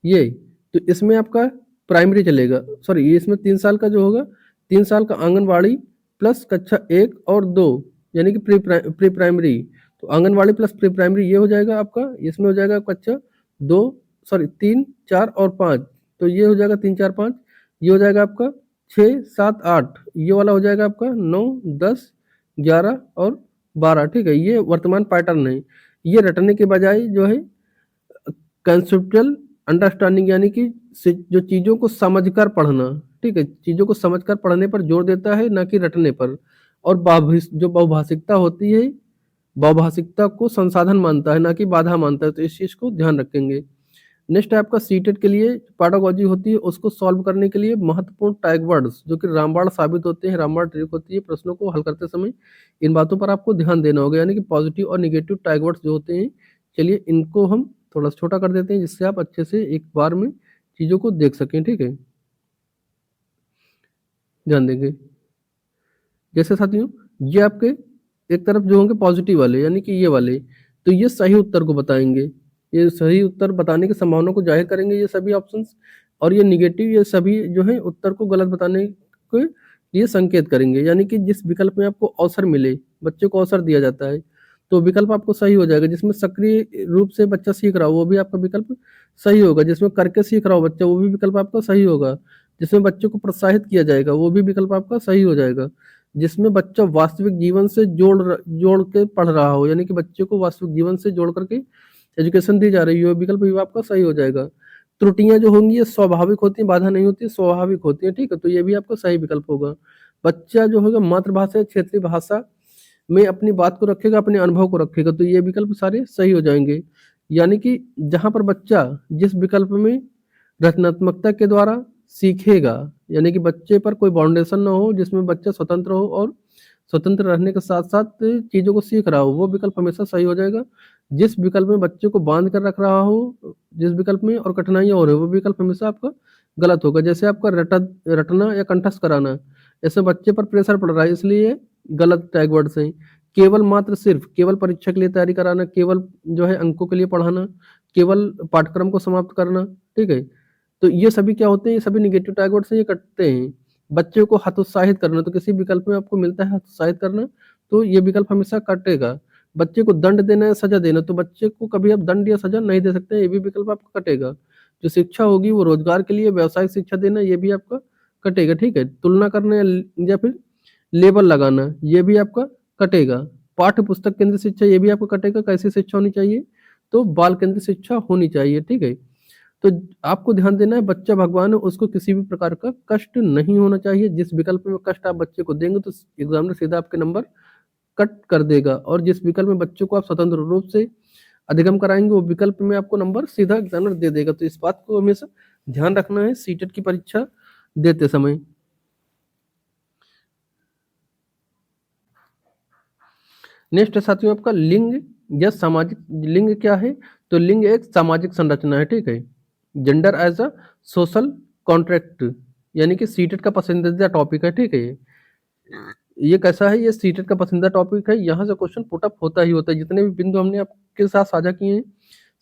ये तो इसमें आपका प्राइमरी चलेगा, सॉरी ये इसमें 3 साल का जो होगा, 3 साल का आंगनवाड़ी प्लस कक्षा 1 और 2, यानी कि प्री प्राइमरी। तो आंगनवाड़ी प्लस प्री प्राइमरी ये हो जाएगा आपका, इसमें हो जाएगा कक्षा 2, सॉरी 3, 4 और 5। तो ये हो जाएगा 3, 4, 5, ये हो जाएगा आपका 6, 7, 8, ये वाला हो जाएगा आपका 9, 10, 11 और 12। ठीक है, ये वर्तमान पैटर्न है। ये रटने के बजाय जो है कंसेप्चुअल अंडरस्टैंडिंग यानी कि जो चीज़ों को समझकर पढ़ना, ठीक है, चीज़ों को समझकर पढ़ने पर जोर देता है, ना कि रटने पर। और जो बहुभाषिकता होती है, बहुभाषिकता को संसाधन मानता है, ना कि बाधा मानता है। तो इस चीज़ को ध्यान रखेंगे। नेक्स्ट है आपका सीटेट के लिए पैडागोजी होती है, उसको सॉल्व करने के लिए महत्वपूर्ण टैग वर्ड्स जो कि रामबाण साबित होते हैं, रामबाण ट्रिक होती है प्रश्नों को हल करते समय। इन बातों पर आपको ध्यान देना होगा, यानी कि पॉजिटिव और निगेटिव टैग वर्ड्स जो होते हैं। चलिए इनको हम थोड़ा छोटा कर देते हैं, जिससे आप अच्छे से एक बार में चीज़ों को देख सकें। ठीक है, ध्यान देंगे। जैसे साथियों, ये आपके एक तरफ जो होंगे पॉजिटिव वाले यानी कि ये वाले, तो ये सही उत्तर को बताएंगे, ये सही उत्तर बताने की संभावना को जाहिर करेंगे ये सभी ऑप्शंस। और ये निगेटिव ये सभी जो है उत्तर को गलत बताने के लिए संकेत करेंगे, यानी कि जिस विकल्प में आपको अवसर मिले, बच्चे को अवसर दिया जाता है, तो विकल्प आपको सही हो जाएगा। जिसमें सक्रिय रूप से बच्चा सीख रहा हो वो भी आपका विकल्प सही होगा। जिसमें करके सीख रहा हो बच्चा वो भी विकल्प आपका सही होगा। जिसमें बच्चों को प्रोत्साहित किया जाएगा वो भी विकल्प आपका सही हो जाएगा। जिसमें बच्चा वास्तविक जीवन से जोड़ के पढ़ रहा हो, यानी कि बच्चे को वास्तविक जीवन से जोड़ करके एजुकेशन दी जा रही है, विकल्प भी आपका सही हो जाएगा। त्रुटियां जो होंगी ये स्वाभाविक होती हैं, बाधा नहीं होती, स्वाभाविक होती है। ठीक है, तो ये भी आपका सही विकल्प होगा। बच्चा जो होगा मातृभाषा या क्षेत्रीय भाषा में अपनी बात को रखेगा, अपने अनुभव को रखेगा, तो ये विकल्प सारे सही हो जाएंगे। यानी कि जहां पर बच्चा जिस विकल्प में रचनात्मकता के द्वारा सीखेगा, यानी कि बच्चे पर कोई बाउंडेशन ना हो, जिसमें बच्चा स्वतंत्र हो और स्वतंत्र रहने के साथ साथ चीज़ों को सीख रहा हो, वो विकल्प हमेशा सही हो जाएगा। जिस विकल्प में बच्चे को बांध कर रख रहा हो, जिस विकल्प में और कठिनाइयाँ हो रही हो, वो विकल्प हमेशा आपका गलत होगा। जैसे आपका रटना या कंठस्थ कराना, ऐसे बच्चे पर प्रेशर पड़ रहा है, इसलिए गलत टैग वर्ड्स हैं। केवल मात्र सिर्फ केवल परीक्षा के लिए तैयारी कराना, केवल जो है अंकों के लिए पढ़ाना, केवल पाठ्यक्रम को समाप्त करना, ठीक है? तो ये सभी क्या होते हैं, ये सभी नेगेटिव टैग वर्ड से ये कटते हैं। बच्चे को हतोत्साहित करना, तो किसी विकल्प में आपको मिलता है हतोत्साहित करना, तो ये विकल्प हमेशा कटेगा। बच्चे को दंड देना या सजा देना, तो बच्चे को कभी आप दंड या सजा नहीं दे सकते, ये भी विकल्प आपका कटेगा। जो शिक्षा होगी वो रोजगार के लिए व्यावसायिक शिक्षा देना, ये भी आपका कटेगा। ठीक है, तुलना करना या फिर लेबल लगाना, ये भी आपका कटेगा। पाठ्य पुस्तक केंद्रित शिक्षा, ये भी आपका कटेगा। कैसी शिक्षा होनी चाहिए? तो बाल केंद्रित शिक्षा होनी चाहिए। ठीक है, तो आपको ध्यान देना है, बच्चा भगवान है, उसको किसी भी प्रकार का कष्ट नहीं होना चाहिए। जिस विकल्प में कष्ट आप बच्चे को देंगे तो एग्जामिनर सीधा आपके नंबर कट कर देगा, और जिस विकल्प में बच्चों को आप स्वतंत्र रूप से अधिगम कराएंगे वो विकल्प में आपको नंबर सीधा एग्जामिनर दे देगा। तो इस बात को हमेशा ध्यान रखना है सीटेट की परीक्षा देते समय। नेक्स्ट है साथियों आपका लिंग यह सामाजिक लिंग क्या है? तो लिंग एक सामाजिक संरचना है, ठीक है। Gender as a social contract, यानी कि सीटेट का पसंदीदा टॉपिक है, ठीक है। ये कैसा है? ये सीटेट का पसंदीदा टॉपिक है। यहाँ से क्वेश्चन पुट अप होता ही होता है। जितने भी बिंदु हमने आपके साथ साझा किए हैं,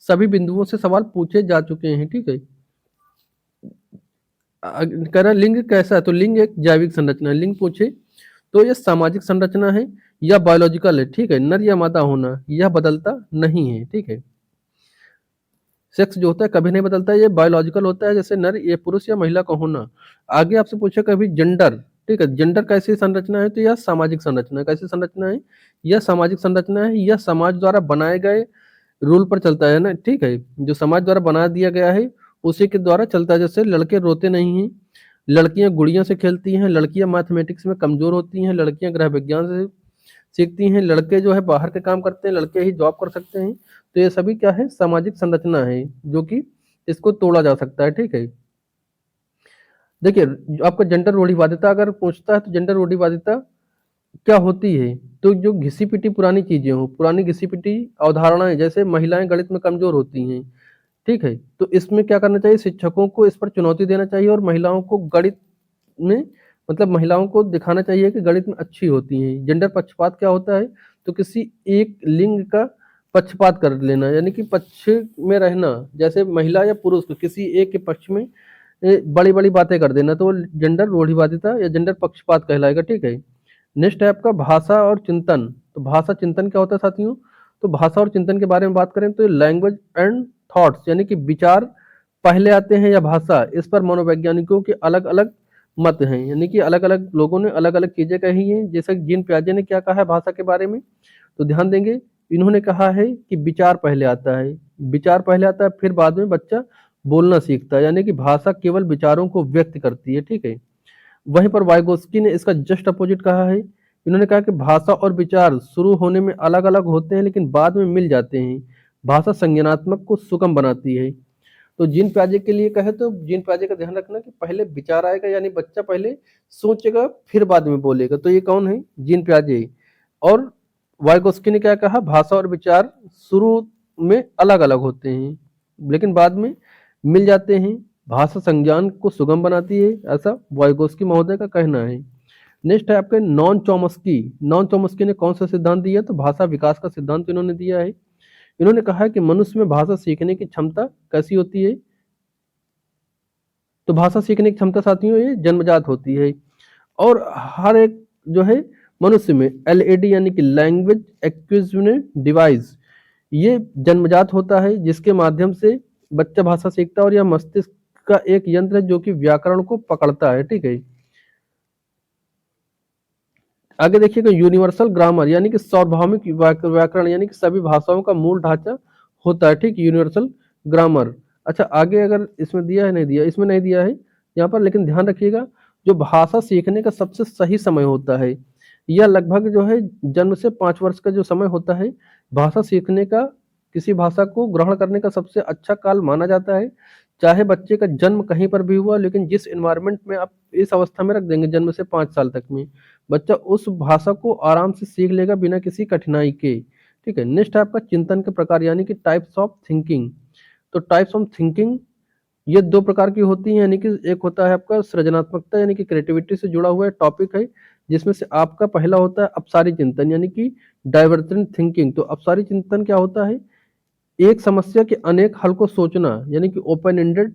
सभी बिंदुओं से सवाल पूछे जा चुके हैं, ठीक है। कह रहा लिंग कैसा है? तो लिंग एक जैविक संरचना है। लिंग पूछे तो ये सामाजिक संरचना है या बायोलॉजिकल है, ठीक है। नर या मादा होना यह बदलता नहीं है, ठीक है। सेक्स जो होता है कभी नहीं बदलता है, ये बायोलॉजिकल होता है, जैसे नर ये पुरुष या महिला का होना। आगे आपसे पूछे कभी जेंडर, ठीक है। जेंडर कैसी संरचना है? तो यह सामाजिक संरचना है। कैसी संरचना है? यह सामाजिक संरचना है। यह समाज द्वारा बनाए गए रूल पर चलता है ना, ठीक है। जो समाज द्वारा बना दिया गया है उसी के द्वारा चलता है। जैसे लड़के रोते नहीं हैं, लड़कियां गुड़ियों से खेलती हैं, लड़कियां मैथमेटिक्स में कमजोर होती हैं, लड़कियां गृह विज्ञान से सीखती हैं, लड़के जो है बाहर के काम करते हैं, लड़के ही जॉब कर सकते हैं। तो ये सभी क्या है? सामाजिक संरचना है, जो कि इसको तोड़ा जा सकता है, ठीक है। देखिए, आपका जेंडर रूढ़िवादिता अगर पूछता है तो जेंडर रूढ़िवादिता क्या होती है? तो जो घिसी-पिटी पुरानी चीजें हो, पुरानी घिसी-पिटी अवधारणाएं, जैसे महिलाएं गणित में कमजोर होती हैं, ठीक है। तो इसमें क्या करना चाहिए? शिक्षकों को इस पर चुनौती देना चाहिए और महिलाओं को गणित में, मतलब महिलाओं को दिखाना चाहिए कि गणित में अच्छी होती हैं। जेंडर पक्षपात क्या होता है? तो किसी एक लिंग का पक्षपात कर लेना, यानी कि पक्ष में रहना, जैसे महिला या पुरुष को किसी एक के पक्ष में बड़ी बड़ी बातें कर देना, तो वो जेंडर रूढ़िवादिता या जेंडर पक्षपात कहलाएगा, ठीक है। नेक्स्ट है आपका भाषा और चिंतन। तो भाषा चिंतन क्या होता है साथियों? तो भाषा और चिंतन के बारे में बात करें तो लैंग्वेज एंड थॉट्स, यानी कि विचार पहले आते हैं या भाषा, इस पर मनोवैज्ञानिकों के अलग अलग मत हैं। यानी कि अलग अलग लोगों ने अलग अलग चीजें कही हैं। जैसे जीन पियाजे ने क्या कहा है भाषा के बारे में, तो ध्यान देंगे। इन्होंने कहा है कि विचार पहले आता है, विचार पहले आता है, फिर बाद में बच्चा बोलना सीखता है। यानी कि भाषा केवल विचारों को व्यक्त करती है, ठीक है। वहीं पर वाइगोस्की ने इसका जस्ट अपोजिट कहा है। इन्होंने कहा कि भाषा और विचार शुरू होने में अलग अलग होते हैं लेकिन बाद में मिल जाते हैं। भाषा संज्ञानात्मक को सुगम बनाती है। तो जीन पियाजे के लिए कहे तो जीन पियाजे का ध्यान रखना कि पहले विचार आएगा, यानी बच्चा पहले सोचेगा फिर बाद में बोलेगा। तो ये कौन है? जीन पियाजे। और वाइगोस्की ने क्या कहा? भाषा और विचार शुरू में अलग अलग होते हैं लेकिन बाद में मिल जाते हैं। भाषा संज्ञान को सुगम बनाती है, ऐसा वाइगोस्की महोदय का कहना है। नेक्स्ट है आपके नॉन चॉम्स्की। नॉन चॉम्स्की ने कौन सा सिद्धांत दिया? तो भाषा विकास का सिद्धांत इन्होंने दिया है। इन्होंने कहा है कि मनुष्य में भाषा सीखने की क्षमता कैसी होती है? तो भाषा सीखने की क्षमता साथियों ये जन्मजात होती है। और हर एक जो है मनुष्य में एलएडी यानी कि लैंग्वेज एक्विजिशन डिवाइस, ये जन्मजात होता है जिसके माध्यम से बच्चा भाषा सीखता है, और यह मस्तिष्क का एक यंत्र है जो कि व्याकरण को पकड़ता है, ठीक है। आगे देखिएगा यूनिवर्सल ग्रामर, यानी कि सार्वभौमिक व्याकरण, यानी कि सभी भाषाओं का मूल ढांचा होता है, ठीक। Universal grammar. अच्छा, आगे अगर इसमें दिया है, नहीं दिया, इसमें नहीं दिया है यहाँ पर, लेकिन ध्यान रखिएगा जो भाषा सीखने का सबसे सही समय होता है, यह लगभग जो है जन्म से 5 वर्ष का जो समय होता है भाषा सीखने का, किसी भाषा को ग्रहण करने का सबसे अच्छा काल माना जाता है। चाहे बच्चे का जन्म कहीं पर भी हुआ, लेकिन जिस एनवायरनमेंट में आप इस अवस्था में रख देंगे जन्म से 5 साल तक में, बच्चा उस भाषा को आराम से सीख लेगा बिना किसी कठिनाई के, ठीक है। नेक्स्ट है आपका चिंतन के प्रकार, यानी कि टाइप्स ऑफ थिंकिंग। तो टाइप्स ऑफ थिंकिंग ये 2 प्रकार की होती हैं, यानी कि एक होता है आपका सृजनात्मकता, यानी कि क्रिएटिविटी से जुड़ा हुआ टॉपिक है, जिसमें से आपका पहला होता है अपसारी चिंतन, यानी कि डाइवर्जेंट थिंकिंग। तो अपसारी चिंतन क्या होता है? एक समस्या के अनेक हल को सोचना, यानी कि ओपन एंडेड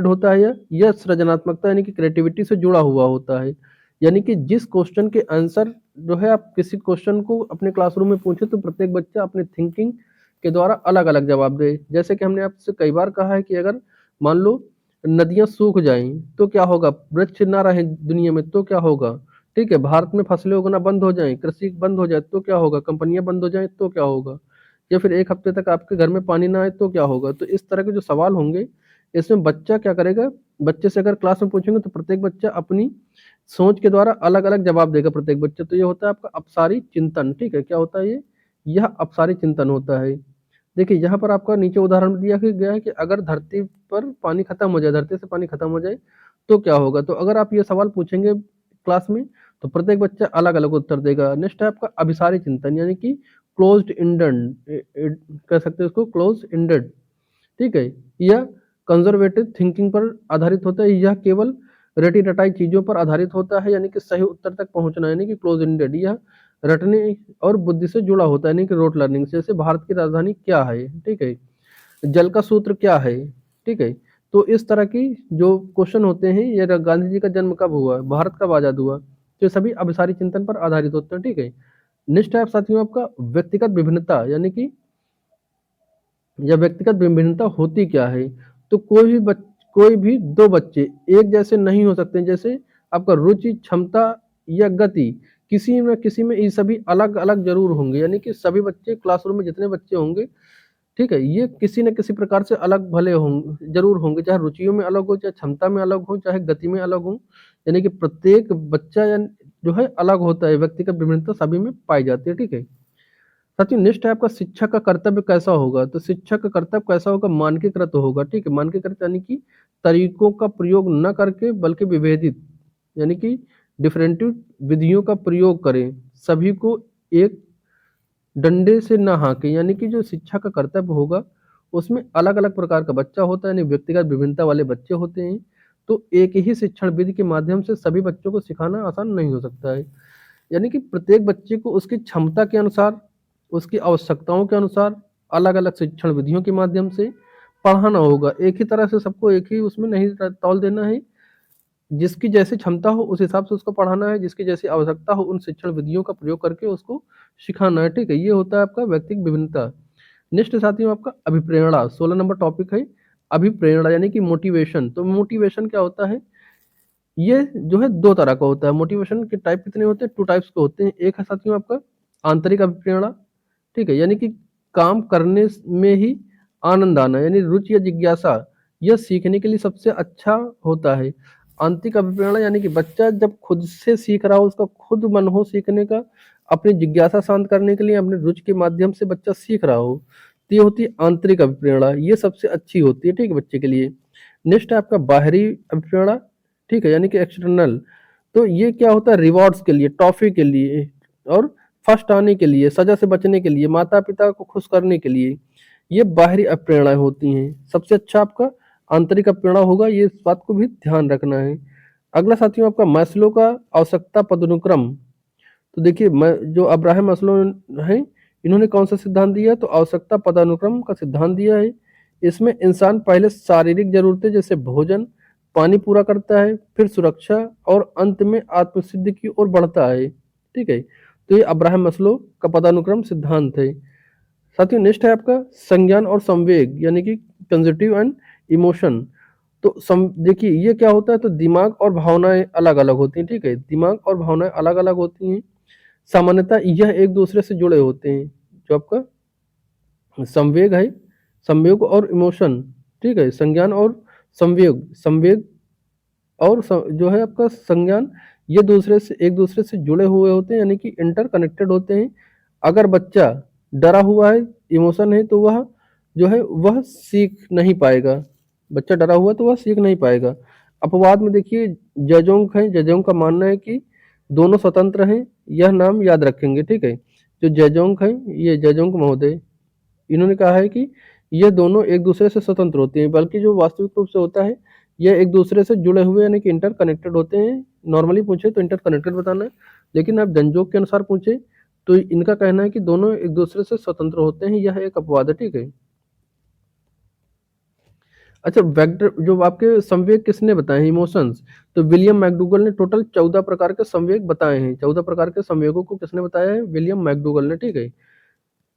होता है। यह सृजनात्मकता यानी कि क्रिएटिविटी से जुड़ा हुआ होता है। यानी कि जिस क्वेश्चन के आंसर जो है, आप किसी क्वेश्चन को अपने क्लासरूम में पूछे तो प्रत्येक बच्चा अपने थिंकिंग के द्वारा अलग अलग जवाब दे। जैसे कि हमने आपसे कई बार कहा है कि अगर मान लो नदियां सूख जाएं तो क्या होगा, वृक्ष ना रहे दुनिया में तो क्या होगा, ठीक है। भारत में फसलें उगना बंद हो जाएं, कृषि बंद हो जाए तो क्या होगा, कंपनियां बंद हो जाएं तो क्या होगा, या फिर एक हफ्ते तक आपके घर में पानी ना आए तो क्या होगा। तो इस तरह के जो सवाल होंगे, इसमें बच्चा क्या करेगा, बच्चे से अगर क्लास में पूछेंगे तो प्रत्येक बच्चा अपनी सोच के द्वारा अलग अलग जवाब देगा प्रत्येक बच्चा। तो ये होता है आपका अपसारी चिंतन, ठीक है। क्या होता है ये? यह अपसारी चिंतन होता है। देखिए यहाँ पर आपका नीचे उदाहरण दिया गया है कि अगर धरती पर पानी खत्म हो जाए, धरती से पानी खत्म हो जाए तो क्या होगा। तो अगर आप ये सवाल पूछेंगे क्लास में तो प्रत्येक बच्चा अलग अलग उत्तर देगा। नेक्स्ट है आपका अभिसारी चिंतन, यानी कि क्लोज्ड इंडेड, कह सकते हैं इसको क्लोज इंडेड, ठीक है। यह कंजर्वेटिव थिंकिंग पर आधारित होता है, यह केवल रटी रटाई चीजों पर आधारित होता है, यानी कि सही उत्तर तक पहुंचना, यानी कि क्लोज इंडेड। यह रटने और बुद्धि से जुड़ा होता है, यानी कि रोट लर्निंग। जैसे भारत की राजधानी क्या है, ठीक है, जल का सूत्र क्या है, ठीक है। तो इस तरह की जो क्वेश्चन होते हैं, ये गांधी जी का जन्म कब हुआ, भारत कब आजाद हुआ, तो ये सभी अभिसारी चिंतन पर आधारित होते हैं, ठीक है। नेक्स्ट है साथियों आपका व्यक्तिगत विभिन्नता, यानी कि या व्यक्तिगत विभिन्नता होती क्या है। तो कोई भी दो बच्चे एक जैसे नहीं हो सकते, जैसे आपका रुचि, क्षमता या गति, किसी न किसी में ये सभी अलग अलग जरूर होंगे, यानी कि सभी बच्चे क्लासरूम में जितने बच्चे होंगे, ठीक है, ये किसी न किसी प्रकार से अलग भले होंगे, जरूर होंगे, चाहे रुचियों में अलग हो, चाहे क्षमता में अलग हो, चाहे गति में अलग हो, यानी कि प्रत्येक बच्चा या जो है अलग होता है, व्यक्तिगत विभिन्नता सभी में पाई जाती है, ठीक है। साथियों नेक्स्ट है आपका शिक्षक का कर्तव्य कैसा होगा। तो शिक्षक का कर्तव्य कैसा होगा, मानकीकृत होगा, ठीक है। मानकीकृत यानी कि तरीकों का प्रयोग न करके बल्कि विभेदित, यानी कि डिफरेंटिव विधियों का प्रयोग करें, सभी को एक डंडे से न हाँके, यानी कि जो शिक्षा का कर्तव्य होगा उसमें अलग अलग प्रकार का बच्चा होता है, यानी व्यक्तिगत विभिन्नता वाले बच्चे होते हैं। तो एक ही शिक्षण विधि के माध्यम से सभी बच्चों को सिखाना आसान नहीं हो सकता है, यानी कि प्रत्येक बच्चे को उसकी क्षमता के अनुसार, उसकी आवश्यकताओं के अनुसार अलग अलग शिक्षण विधियों के माध्यम से पढ़ाना होगा। एक ही तरह से सबको एक ही उसमें नहीं तौल देना है, जिसकी जैसी क्षमता हो उस हिसाब से उसको पढ़ाना है, जिसकी जैसी आवश्यकता हो उन शिक्षण विधियों का प्रयोग करके उसको सिखाना है, ठीक है। ये होता है आपका व्यक्तिगत विभिन्नता। नेक्स्ट साथियों आपका अभिप्रेरणा, 16 नंबर टॉपिक है अभिप्रेरणा, यानी कि मोटिवेशन। तो मोटिवेशन क्या होता है, ये जो है दो तरह का होता है। मोटिवेशन के टाइप कितने होते हैं, टू टाइप्स के होते हैं। एक है साथियों आपका आंतरिक अभिप्रेरणा, ठीक है, यानी कि काम करने में ही आनंद आना, यानी रुचि या जिज्ञासा, यह सीखने के लिए सबसे अच्छा होता है। आंतरिक अभिप्रेरणा यानी कि बच्चा जब खुद से सीख रहा हो, उसका खुद मन हो सीखने का, अपनी जिज्ञासा शांत करने के लिए अपने रुचि के माध्यम से बच्चा सीख रहा हो, तो ये होती है आंतरिक अभिप्रेरणा, ये सबसे अच्छी होती है, ठीक है, बच्चे के लिए। नेक्स्ट है आपका बाहरी अभिप्रेरणा, ठीक है, यानी कि एक्सटर्नल। तो ये क्या होता है, रिवॉर्ड्स के लिए, टॉफी के लिए और फर्स्ट आने के लिए, सजा से बचने के लिए, माता पिता को खुश करने के लिए, ये बाहरी अप्रेरणाएं होती हैं। सबसे अच्छा आपका आंतरिक अप्रेरणा होगा, ये इस बात को भी ध्यान रखना है। अगला साथियों आपका मैस्लो का आवश्यकता पदानुक्रम। तो देखिए जो अब्राहम मैस्लो है, इन्होंने कौन सा सिद्धांत दिया, तो आवश्यकता पदानुक्रम का सिद्धांत दिया है। इसमें इंसान पहले शारीरिक जरूरतें जैसे भोजन, पानी पूरा करता है, फिर सुरक्षा और अंत में आत्मसिद्धि की ओर बढ़ता है, ठीक है। तो ये अब्राहम मैस्लो का पदानुक्रम सिद्धांत है। साथियों नेक्स्ट है आपका संज्ञान और संवेग, यानी कि कंजेटिव एंड इमोशन। तो देखिए ये क्या होता है, तो दिमाग और भावनाएं अलग अलग होती हैं, ठीक है, दिमाग और भावनाएं अलग अलग होती हैं। सामान्यतः यह एक दूसरे से जुड़े होते हैं। जो आपका संवेग है, संवेग और इमोशन, ठीक है, संज्ञान और संवेग, संवेग और जो है आपका संज्ञान, ये दूसरे से एक दूसरे से जुड़े हुए होते हैं, यानी कि इंटरकनेक्टेड होते हैं। अगर बच्चा डरा हुआ है, इमोशन है, तो वह जो है वह सीख नहीं पाएगा, बच्चा डरा हुआ तो वह सीख नहीं पाएगा। अपवाद में देखिए जजोंग है, जजोंग का मानना है कि दोनों स्वतंत्र हैं, यह नाम याद रखेंगे, ठीक है। जो जजोंग है, ये जजोंग महोदय, इन्होंने कहा है कि ये दोनों एक दूसरे से स्वतंत्र होते हैं, बल्कि जो वास्तविक रूप से होता है, ये एक दूसरे से जुड़े हुए यानी कि इंटर कनेक्टेड होते हैं। नॉर्मली पूछे तो इंटर कनेक्टेड बताना है, लेकिन आप जनजोग के अनुसार पूछे तो इनका कहना है कि दोनों एक दूसरे से स्वतंत्र होते हैं, यह एक अपवाद है, ठीक है। अच्छा, वेक्टर जो आपके संवेग किसने बताए हैं, इमोशंस, तो विलियम मैकडूगल ने टोटल 14 प्रकार के संवेग बताए हैं। 14 प्रकार के संवेगों को किसने बताया है, विलियम मैकडूगल ने, ठीक है।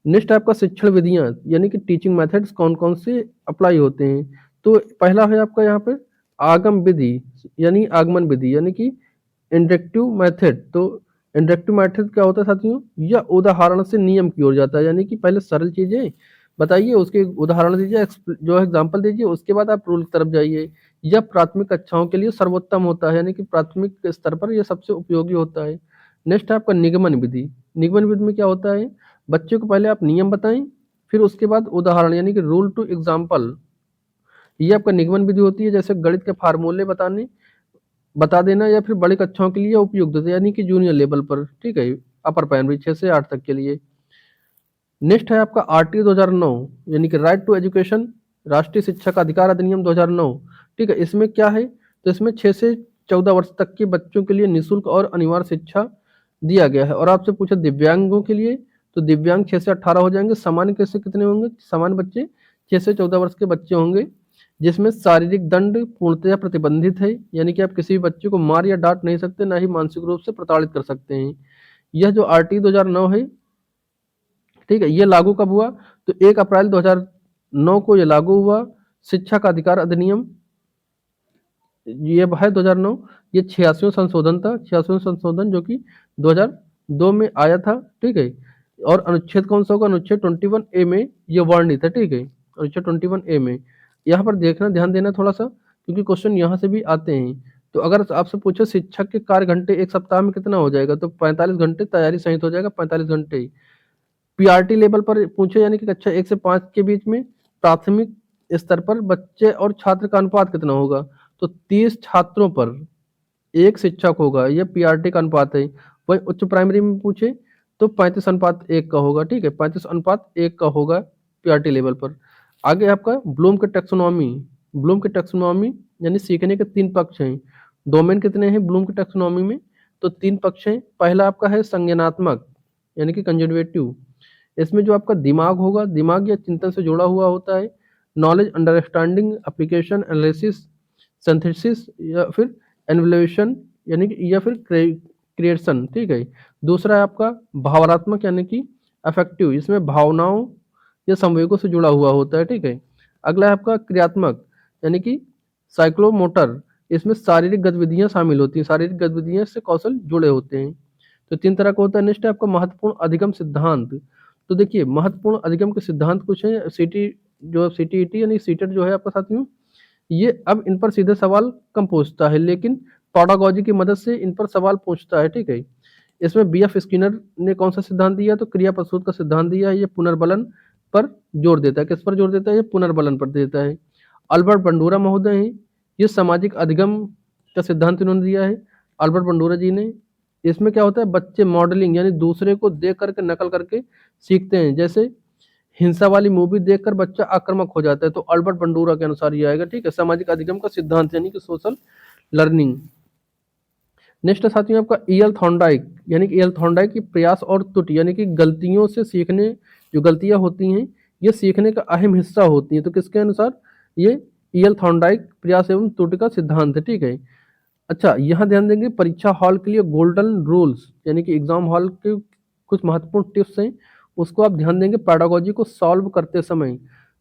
नेक्स्ट आपका शिक्षण विधियां, यानी कि टीचिंग मेथड्स कौन कौन से अप्लाई होते हैं। तो पहला है आपका यहाँ पे आगम विधि, यानी आगमन विधि, यानी कि इंडक्टिव मेथड। तो इंडक्टिव मेथड क्या होता है साथियों, यह उदाहरण से नियम की ओर जाता है, यानी कि पहले सरल चीजें बताइए, उसके उदाहरण दीजिए, जो एग्जाम्पल दीजिए, उसके बाद आप रूल की तरफ जाइए। यह प्राथमिक कक्षाओं के लिए सर्वोत्तम होता है, यानी कि प्राथमिक स्तर पर यह सबसे उपयोगी होता है। नेक्स्ट है आपका निगमन विधि। निगमन विधि में क्या होता है, बच्चे को पहले आप नियम बताएं, फिर उसके बाद उदाहरण, यानी कि रूल टू एग्जाम्पल, ये आपका निगमन विधि होती है। जैसे गणित के फार्मूले बता देना, या फिर बड़ी कक्षाओं के लिए उपयुक्त होता है, यानी कि जूनियर लेवल पर, ठीक है, अपर प्राइमरी 6 से 8 तक के लिए। नेक्स्ट है आपका आरटी 2009 यानी कि राइट टू एजुकेशन, राष्ट्रीय शिक्षा का अधिकार अधिनियम 2009। ठीक है, इसमें क्या है, तो इसमें 6 से 14 वर्ष तक के बच्चों के लिए निःशुल्क और अनिवार्य शिक्षा दिया गया है। और आपसे पूछा दिव्यांगों के लिए, तो दिव्यांग 6 से 18 हो जाएंगे। सामान्य कैसे कितने होंगे, सामान्य बच्चे 6 से 14 वर्ष के बच्चे होंगे, जिसमें शारीरिक दंड पूर्णतया प्रतिबंधित है, यानी कि आप किसी भी बच्चे को मार या डांट नहीं सकते, ना ही मानसिक रूप से प्रताड़ित कर सकते हैं। यह जो आरटी 2009 है, ठीक है, ये लागू कब हुआ, तो 1 अप्रैल 2009 को ये लागू हुआ। शिक्षा का अधिकार अधिनियम ये है 2009, ये 86वां संशोधन था, 86वां संशोधन जो कि 2002 में आया था। ठीक है, और अनुच्छेद कौन सा होगा, अनुच्छेद 21A में ये वर्णित है। ठीक है, अनुच्छेद 21A में यहाँ पर देखना, ध्यान देना थोड़ा सा, क्योंकि क्वेश्चन यहाँ से भी आते हैं। तो अगर आपसे पूछे शिक्षक के कार्य घंटे एक सप्ताह में कितना हो जाएगा, तो 45 घंटे, तैयारी सहित हो जाएगा 45 घंटे। पीआरटी लेवल पर पूछे, यानी कि कक्षा 1 से 5 के बीच में प्राथमिक स्तर पर बच्चे और छात्र का अनुपात कितना होगा, तो 30 छात्रों पर 1 शिक्षक होगा, यह पीआरटी का अनुपात है। वही उच्च प्राइमरी में पूछे तो 35:1 का होगा। ठीक है, 35:1 का होगा पीआरटी लेवल पर। आगे आपका ब्लूम के टैक्सोनॉमी, ब्लूम के टैक्सोनॉमी यानी सीखने के 3 पक्ष हैं। डोमेन कितने हैं ब्लूम के टैक्सोनॉमी में, तो 3 पक्ष हैं। पहला आपका है संज्ञानात्मक यानी कि कंजर्वेटिव, इसमें जो आपका दिमाग होगा, दिमाग या चिंतन से जुड़ा हुआ होता है। Knowledge, understanding, application, analysis, synthesis या फिर एनवल्यूशन यानी कि या फिर क्रिएशन। ठीक है, दूसरा है आपका भावनात्मक यानी कि अफेक्टिव, इसमें भावनाओं या संवेगों से जुड़ा हुआ होता है। ठीक है, अगला है आपका क्रियात्मक यानी कि साइक्लोमोटर, इसमें शारीरिक गतिविधियां शामिल होती हैं, शारीरिक गतिविधियां से कौशल जुड़े होते हैं। तो 3 तरह का होता है। नेक्स्ट है आपका महत्वपूर्ण अधिगम सिद्धांत। तो देखिए महत्वपूर्ण अधिगम के सिद्धांत कुछ है, सीटी जो सीटीईटी यानी सीटेट जो है आपका साथियों, ये अब इन पर सीधे सवाल कम पूछता है, लेकिन पेडागोजी की मदद से इन पर सवाल पूछता है। ठीक है, इसमें बीएफ स्किनर ने कौन सा सिद्धांत दिया, तो क्रिया प्रसूत का सिद्धांत दिया है। ये पुनर्बलन पर जोर देता है, किस पर जोर देता है, ये पुनर्बलन पर देता है। अल्बर्ट बंडूरा महोदय हैं, ये सामाजिक अधिगम का सिद्धांत इन्होंने दिया है, अल्बर्ट बंडूरा जी ने। इसमें क्या होता है, बच्चे मॉडलिंग यानी दूसरे को देख करके नकल करके सीखते हैं। जैसे हिंसा वाली मूवी देखकर बच्चा आक्रामक हो जाता है, तो अल्बर्ट बंडूरा के अनुसार ये आएगा। ठीक है, सामाजिक अधिगम का सिद्धांत यानी कि सोशल लर्निंग। नेक्स्ट है साथियों आपका ईएल थॉर्नडाइक, यानी कि ईएल थॉर्नडाइक की प्रयास और त्रुटि यानी कि गलतियों से सीखने, जो गलतियां होती हैं ये सीखने का अहम हिस्सा होती हैं। तो किसके अनुसार, ये ईएल थॉर्नडाइक प्रयास एवं त्रुटि का सिद्धांत है। ठीक है, अच्छा यहाँ ध्यान देंगे परीक्षा हॉल के लिए गोल्डन रूल्स यानी कि एग्जाम हॉल के कुछ महत्वपूर्ण टिप्स हैं, उसको आप ध्यान देंगे पैडागोजी को सॉल्व करते समय।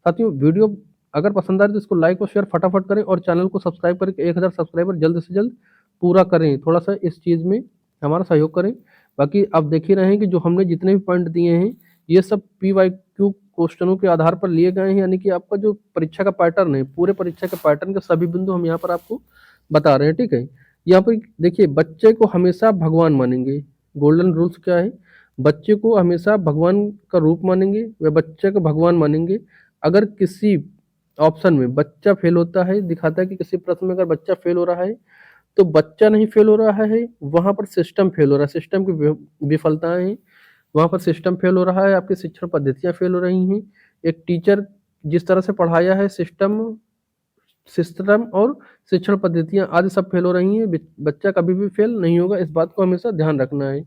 साथियों वीडियो अगर पसंद आए तो इसको लाइक और शेयर फटाफट करें, और चैनल को सब्सक्राइब करके 1000 सब्सक्राइबर जल्द से जल्द पूरा करें। थोड़ा सा इस चीज़ में हमारा सहयोग करें। बाकी आप देख ही रहे हैं कि जो हमने जितने भी पॉइंट दिए हैं ये सब PYQ क्वेश्चनों के आधार पर लिए गए हैं, यानी कि आपका जो परीक्षा का पैटर्न है, पूरे परीक्षा के पैटर्न के सभी बिंदु हम यहाँ पर आपको बता रहे हैं। ठीक है, यहाँ पर देखिए बच्चे को हमेशा भगवान मानेंगे। गोल्डन रूल्स क्या है, बच्चे को हमेशा भगवान का रूप मानेंगे, वे बच्चे को भगवान मानेंगे। अगर किसी ऑप्शन में बच्चा फेल होता है, दिखाता है कि किसी प्रश्न में अगर बच्चा फेल हो रहा है, तो बच्चा नहीं फेल हो रहा है, वहां पर सिस्टम फेल हो रहा है, सिस्टम की विफलताएं हैं, वहां पर सिस्टम फेल हो रहा है, आपकी शिक्षण पद्धतियां फेल हो रही हैं। एक टीचर जिस तरह से पढ़ाया है, सिस्टम सिस्टम और शिक्षण पद्धतियां आदि सब फेल हो रही हैं। बच्चा कभी भी फेल नहीं होगा, इस बात को हमेशा ध्यान रखना है।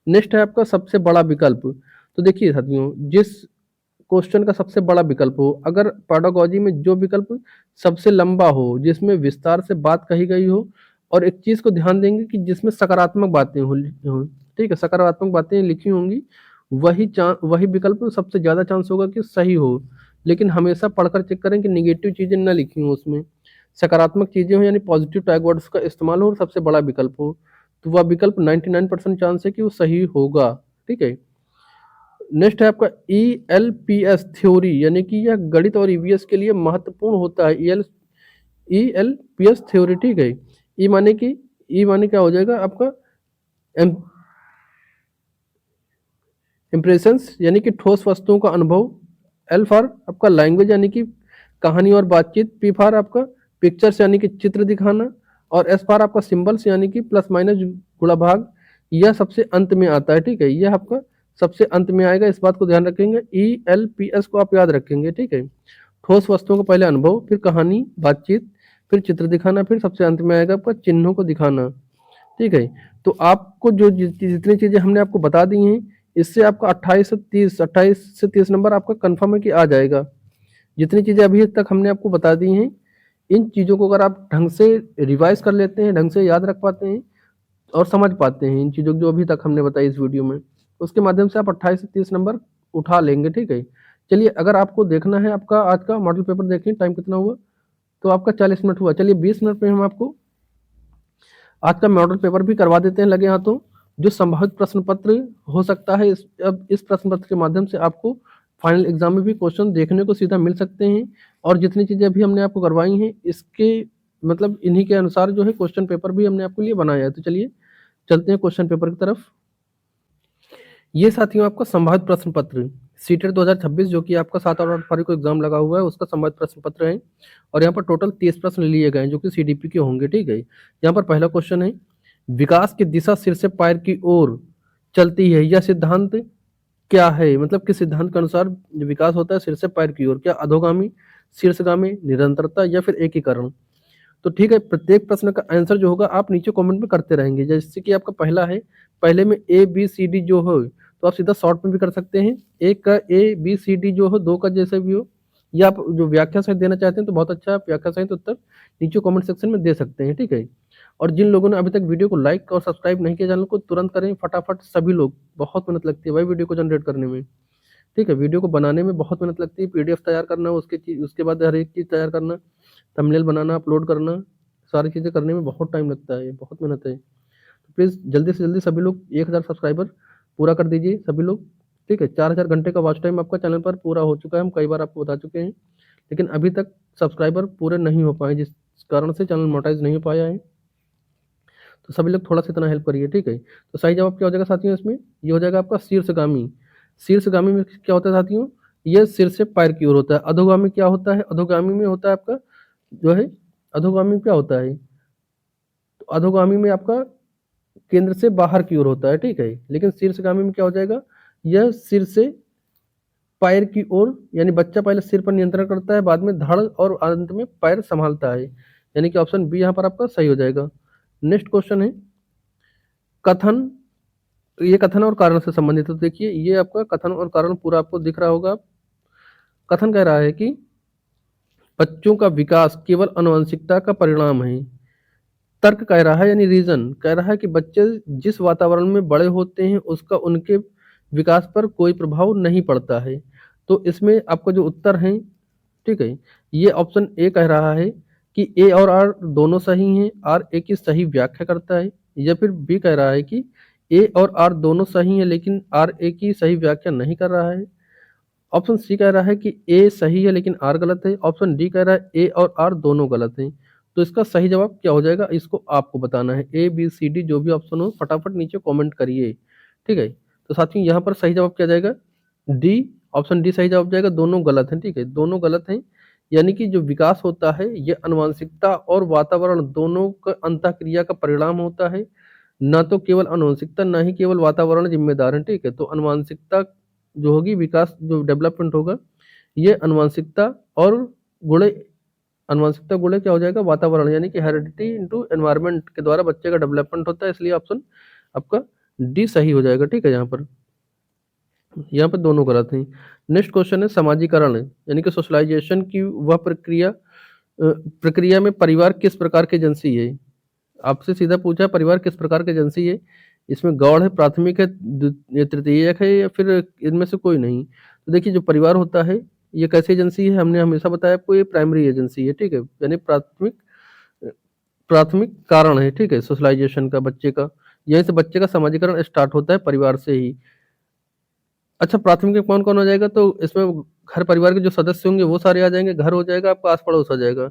नेक्स्ट है आपका सबसे बड़ा विकल्प। तो देखिए साथियों, जिस क्वेश्चन का सबसे बड़ा विकल्प हो, अगर पेडागोजी में जो विकल्प सबसे लंबा हो, जिसमें विस्तार से बात कही गई हो, और एक चीज को ध्यान देंगे कि जिसमें सकारात्मक बातें हो, ठीक है, सकारात्मक बातें लिखी होंगी, वही विकल्प सबसे ज्यादा चांस होगा कि सही हो। लेकिन हमेशा पढ़कर चेक करें कि निगेटिव चीजें न लिखी हो, उसमें सकारात्मक चीजें हो, यानी पॉजिटिव टैग वर्ड्स का इस्तेमाल हो और सबसे बड़ा विकल्प हो, तो वह विकल्प 99% चांस है कि वो सही होगा। ठीक है, नेक्स्ट है आपका ELPS थ्योरी, यानी कि यह गणित और ईवीएस के लिए महत्वपूर्ण होता है। ELPS theory. ठीक है, ई माने क्या हो जाएगा आपका, इम्प्रेशंस यानी कि ठोस वस्तुओं का अनुभव। एल फॉर आपका लैंग्वेज यानी कि कहानी और बातचीत। पी फॉर आपका पिक्चर्स यानी कि चित्र दिखाना। और एस फॉर आपका सिंबल्स यानी कि प्लस माइनस गुणा भाग। यह सबसे अंत में आता है। ठीक है, यह आपका सबसे अंत में आएगा, इस बात को ध्यान रखेंगे। ELPS को आप याद रखेंगे, ठीक है। ठोस वस्तुओं का पहले अनुभव, फिर कहानी, बातचीत, फिर चित्र दिखाना, फिर सबसे अंत में आएगा आपका चिन्हों को दिखाना, ठीक है। तो आपको जो जितनी चीजें हमने आपको बता दी हैं, इससे आपका 28 से 30 नंबर आपका कंफर्म है कि आ जाएगा। जितनी चीजें अभी तक हमने आपको बता दी हैं, इन चीजों को अगर आप ढंग से रिवाइज कर लेते हैं, ढंग से याद रख पाते हैं और समझ पाते हैं इन चीजों को जो अभी तक हमने बताई इस वीडियो में, उसके माध्यम से आप 28 से 30 नंबर उठा लेंगे, ठीक है। चलिए, अगर आपको देखना है आपका आज का मॉडल पेपर, देखिए टाइम कितना हुआ, तो आपका 40 मिनट हुआ। चलिए 20 मिनट में हम आपको आज का मॉडल पेपर भी करवा देते हैं लगे हाथों। जो संभावित प्रश्न पत्र हो सकता है, अब इस प्रश्न पत्र के माध्यम से आपको फाइनल एग्जाम में भी क्वेश्चन देखने को सीधा मिल सकते हैं। और जितनी चीजें अभी हमने आपको करवाई हैं, इसके मतलब इन्हीं के अनुसार जो है क्वेश्चन पेपर भी हमने आपके लिए बनाया है। तो चलिए चलते हैं क्वेश्चन पेपर की तरफ। ये साथियों आपका संभावित प्रश्न पत्र सीटेट 2026 जो कि आपका 7 और 8 फरवरी को एग्जाम लगा हुआ है, उसका संभावित प्रश्न पत्र है। और यहाँ पर टोटल 30 प्रश्न लिए गए हैं जो कि CDP के होंगे, ठीक है। यहाँ पर पहला क्वेश्चन है, विकास की दिशा सिर से पैर की ओर चलती है, यह सिद्धांत क्या है? मतलब किस सिद्धांत के अनुसार विकास होता है सिर से पैर की ओर? क्या अधोगामी, शीर्षगामी, निरंतरता या फिर एकीकरण? तो ठीक है, प्रत्येक प्रश्न का आंसर जो होगा आप नीचे कमेंट में करते रहेंगे। जैसे कि आपका पहला है, पहले में ABCD जो हो तो आप सीधा शॉर्ट में भी कर सकते हैं। एक का ABCD जो हो, दो का जैसे भी हो, या आप जो व्याख्या सहित देना चाहते हैं तो बहुत अच्छा, आप व्याख्या सहित उत्तर नीचे कमेंट सेक्शन में दे सकते हैं, ठीक है। और जिन लोगों ने अभी तक वीडियो को लाइक और सब्सक्राइब नहीं किया चैनल को, तुरंत करें फटाफट। सभी लोग, बहुत मेहनत लगती है भाई वीडियो को जनरेट करने में, ठीक है। वीडियो को बनाने में बहुत मेहनत लगती है, PDF तैयार करना, उसके बाद हर एक चीज़ तैयार करना, थंबनेल बनाना, अपलोड करना, सारी चीज़ें करने में बहुत टाइम लगता है, बहुत मेहनत है। तो प्लीज़ जल्दी से जल्दी सभी लोग 1000 सब्सक्राइबर पूरा कर दीजिए सभी लोग, ठीक है। 4000 घंटे का वॉच टाइम आपका चैनल पर पूरा हो चुका है, हम कई बार आपको बता चुके हैं, लेकिन अभी तक सब्सक्राइबर पूरे नहीं हो पाए, जिस कारण से चैनल मोनेटाइज नहीं हो पाया है। तो सभी लोग थोड़ा सा इतना हेल्प करिए, ठीक है। तो सही जवाब क्या हो जाएगा साथियों इसमें? ये हो जाएगा आपका शीर्षगामी। शीर्षगामी में क्या होता है साथियों? ये सिर से पैर की ओर होता है। अधोगामी क्या होता है? अधोगामी में होता है आपका जो है, अधोगामी क्या होता है? तो अधोगामी में आपका केंद्र से बाहर की ओर होता है, ठीक है। लेकिन शीर्षगामी में क्या हो जाएगा? यह सिर से पैर की ओर, यानी बच्चा पहले सिर पर नियंत्रण करता है, बाद में धड़ और अंत में पैर संभालता है, यानी कि ऑप्शन बी यहाँ पर आपका सही हो जाएगा। नेक्स्ट क्वेश्चन है कथन। ये कथन और कारण से संबंधित है। तो देखिए ये आपका कथन और कारण पूरा आपको दिख रहा होगा। कथन कह रहा है कि बच्चों का विकास केवल आनुवंशिकता का परिणाम है। तर्क कह रहा है, यानी रीजन कह रहा है कि बच्चे जिस वातावरण में बड़े होते हैं उसका उनके विकास पर कोई प्रभाव नहीं पड़ता है। तो इसमें आपका जो उत्तर है, ठीक है, ये ऑप्शन ए कह रहा है कि ए और आर दोनों सही हैं, आर ए की सही व्याख्या करता है। या फिर बी कह रहा है कि ए और आर दोनों सही हैं लेकिन आर ए की सही व्याख्या नहीं कर रहा है। ऑप्शन सी कह रहा है कि ए सही है लेकिन आर गलत है। ऑप्शन डी कह रहा है ए और आर दोनों गलत हैं। तो इसका सही जवाब क्या हो जाएगा, इसको आपको बताना है। ABCD जो भी ऑप्शन हो फटाफट नीचे कमेंट करिए, ठीक है। तो साथियों यहाँ पर सही जवाब क्या जाएगा? डी, ऑप्शन डी सही जवाब जाएगा। दोनों गलत हैं, ठीक है, दोनों गलत हैं। यानी कि जो विकास होता है ये आनुवंशिकता और वातावरण दोनों का अंतःक्रिया का परिणाम होता है, ना तो केवल आनुवंशिकता, ना ही केवल वातावरण जिम्मेदार है, ठीक है। तो आनुवंशिकता जो होगी, विकास जो डेवलपमेंट होगा, ये आनुवंशिकता और गुणे, आनुवंशिकता गुणे क्या हो जाएगा? वातावरण, यानी कि हेरिडिटी इनटू एनवायरनमेंट के द्वारा बच्चे का डेवलपमेंट होता है। इसलिए ऑप्शन आपका डी सही हो जाएगा, ठीक है। यहाँ पर दोनों गलत हैं। नेक्स्ट क्वेश्चन है समाजीकरण, यानी कि सोशलाइजेशन की वह प्रक्रिया में परिवार किस प्रकार की एजेंसी है? आपसे सीधा पूछा परिवार किस प्रकार की एजेंसी है। इसमें गौड़ है, प्राथमिक है, तृतीयक है, या फिर इनमें से कोई नहीं। तो देखिए जो परिवार होता है ये कैसी एजेंसी है, हमने हमेशा बताया आपको, ये प्राइमरी एजेंसी है, ठीक है, यानी प्राथमिक प्राथमिक कारण है, ठीक है, सोशलाइजेशन का बच्चे का। यहीं से बच्चे का समाजीकरण स्टार्ट होता है, परिवार से ही। अच्छा, प्राथमिक में कौन कौन हो जाएगा? तो इसमें घर परिवार के जो सदस्य होंगे वो सारे आ जाएंगे, घर हो जाएगा, आपका आस पड़ोस आ जाएगा।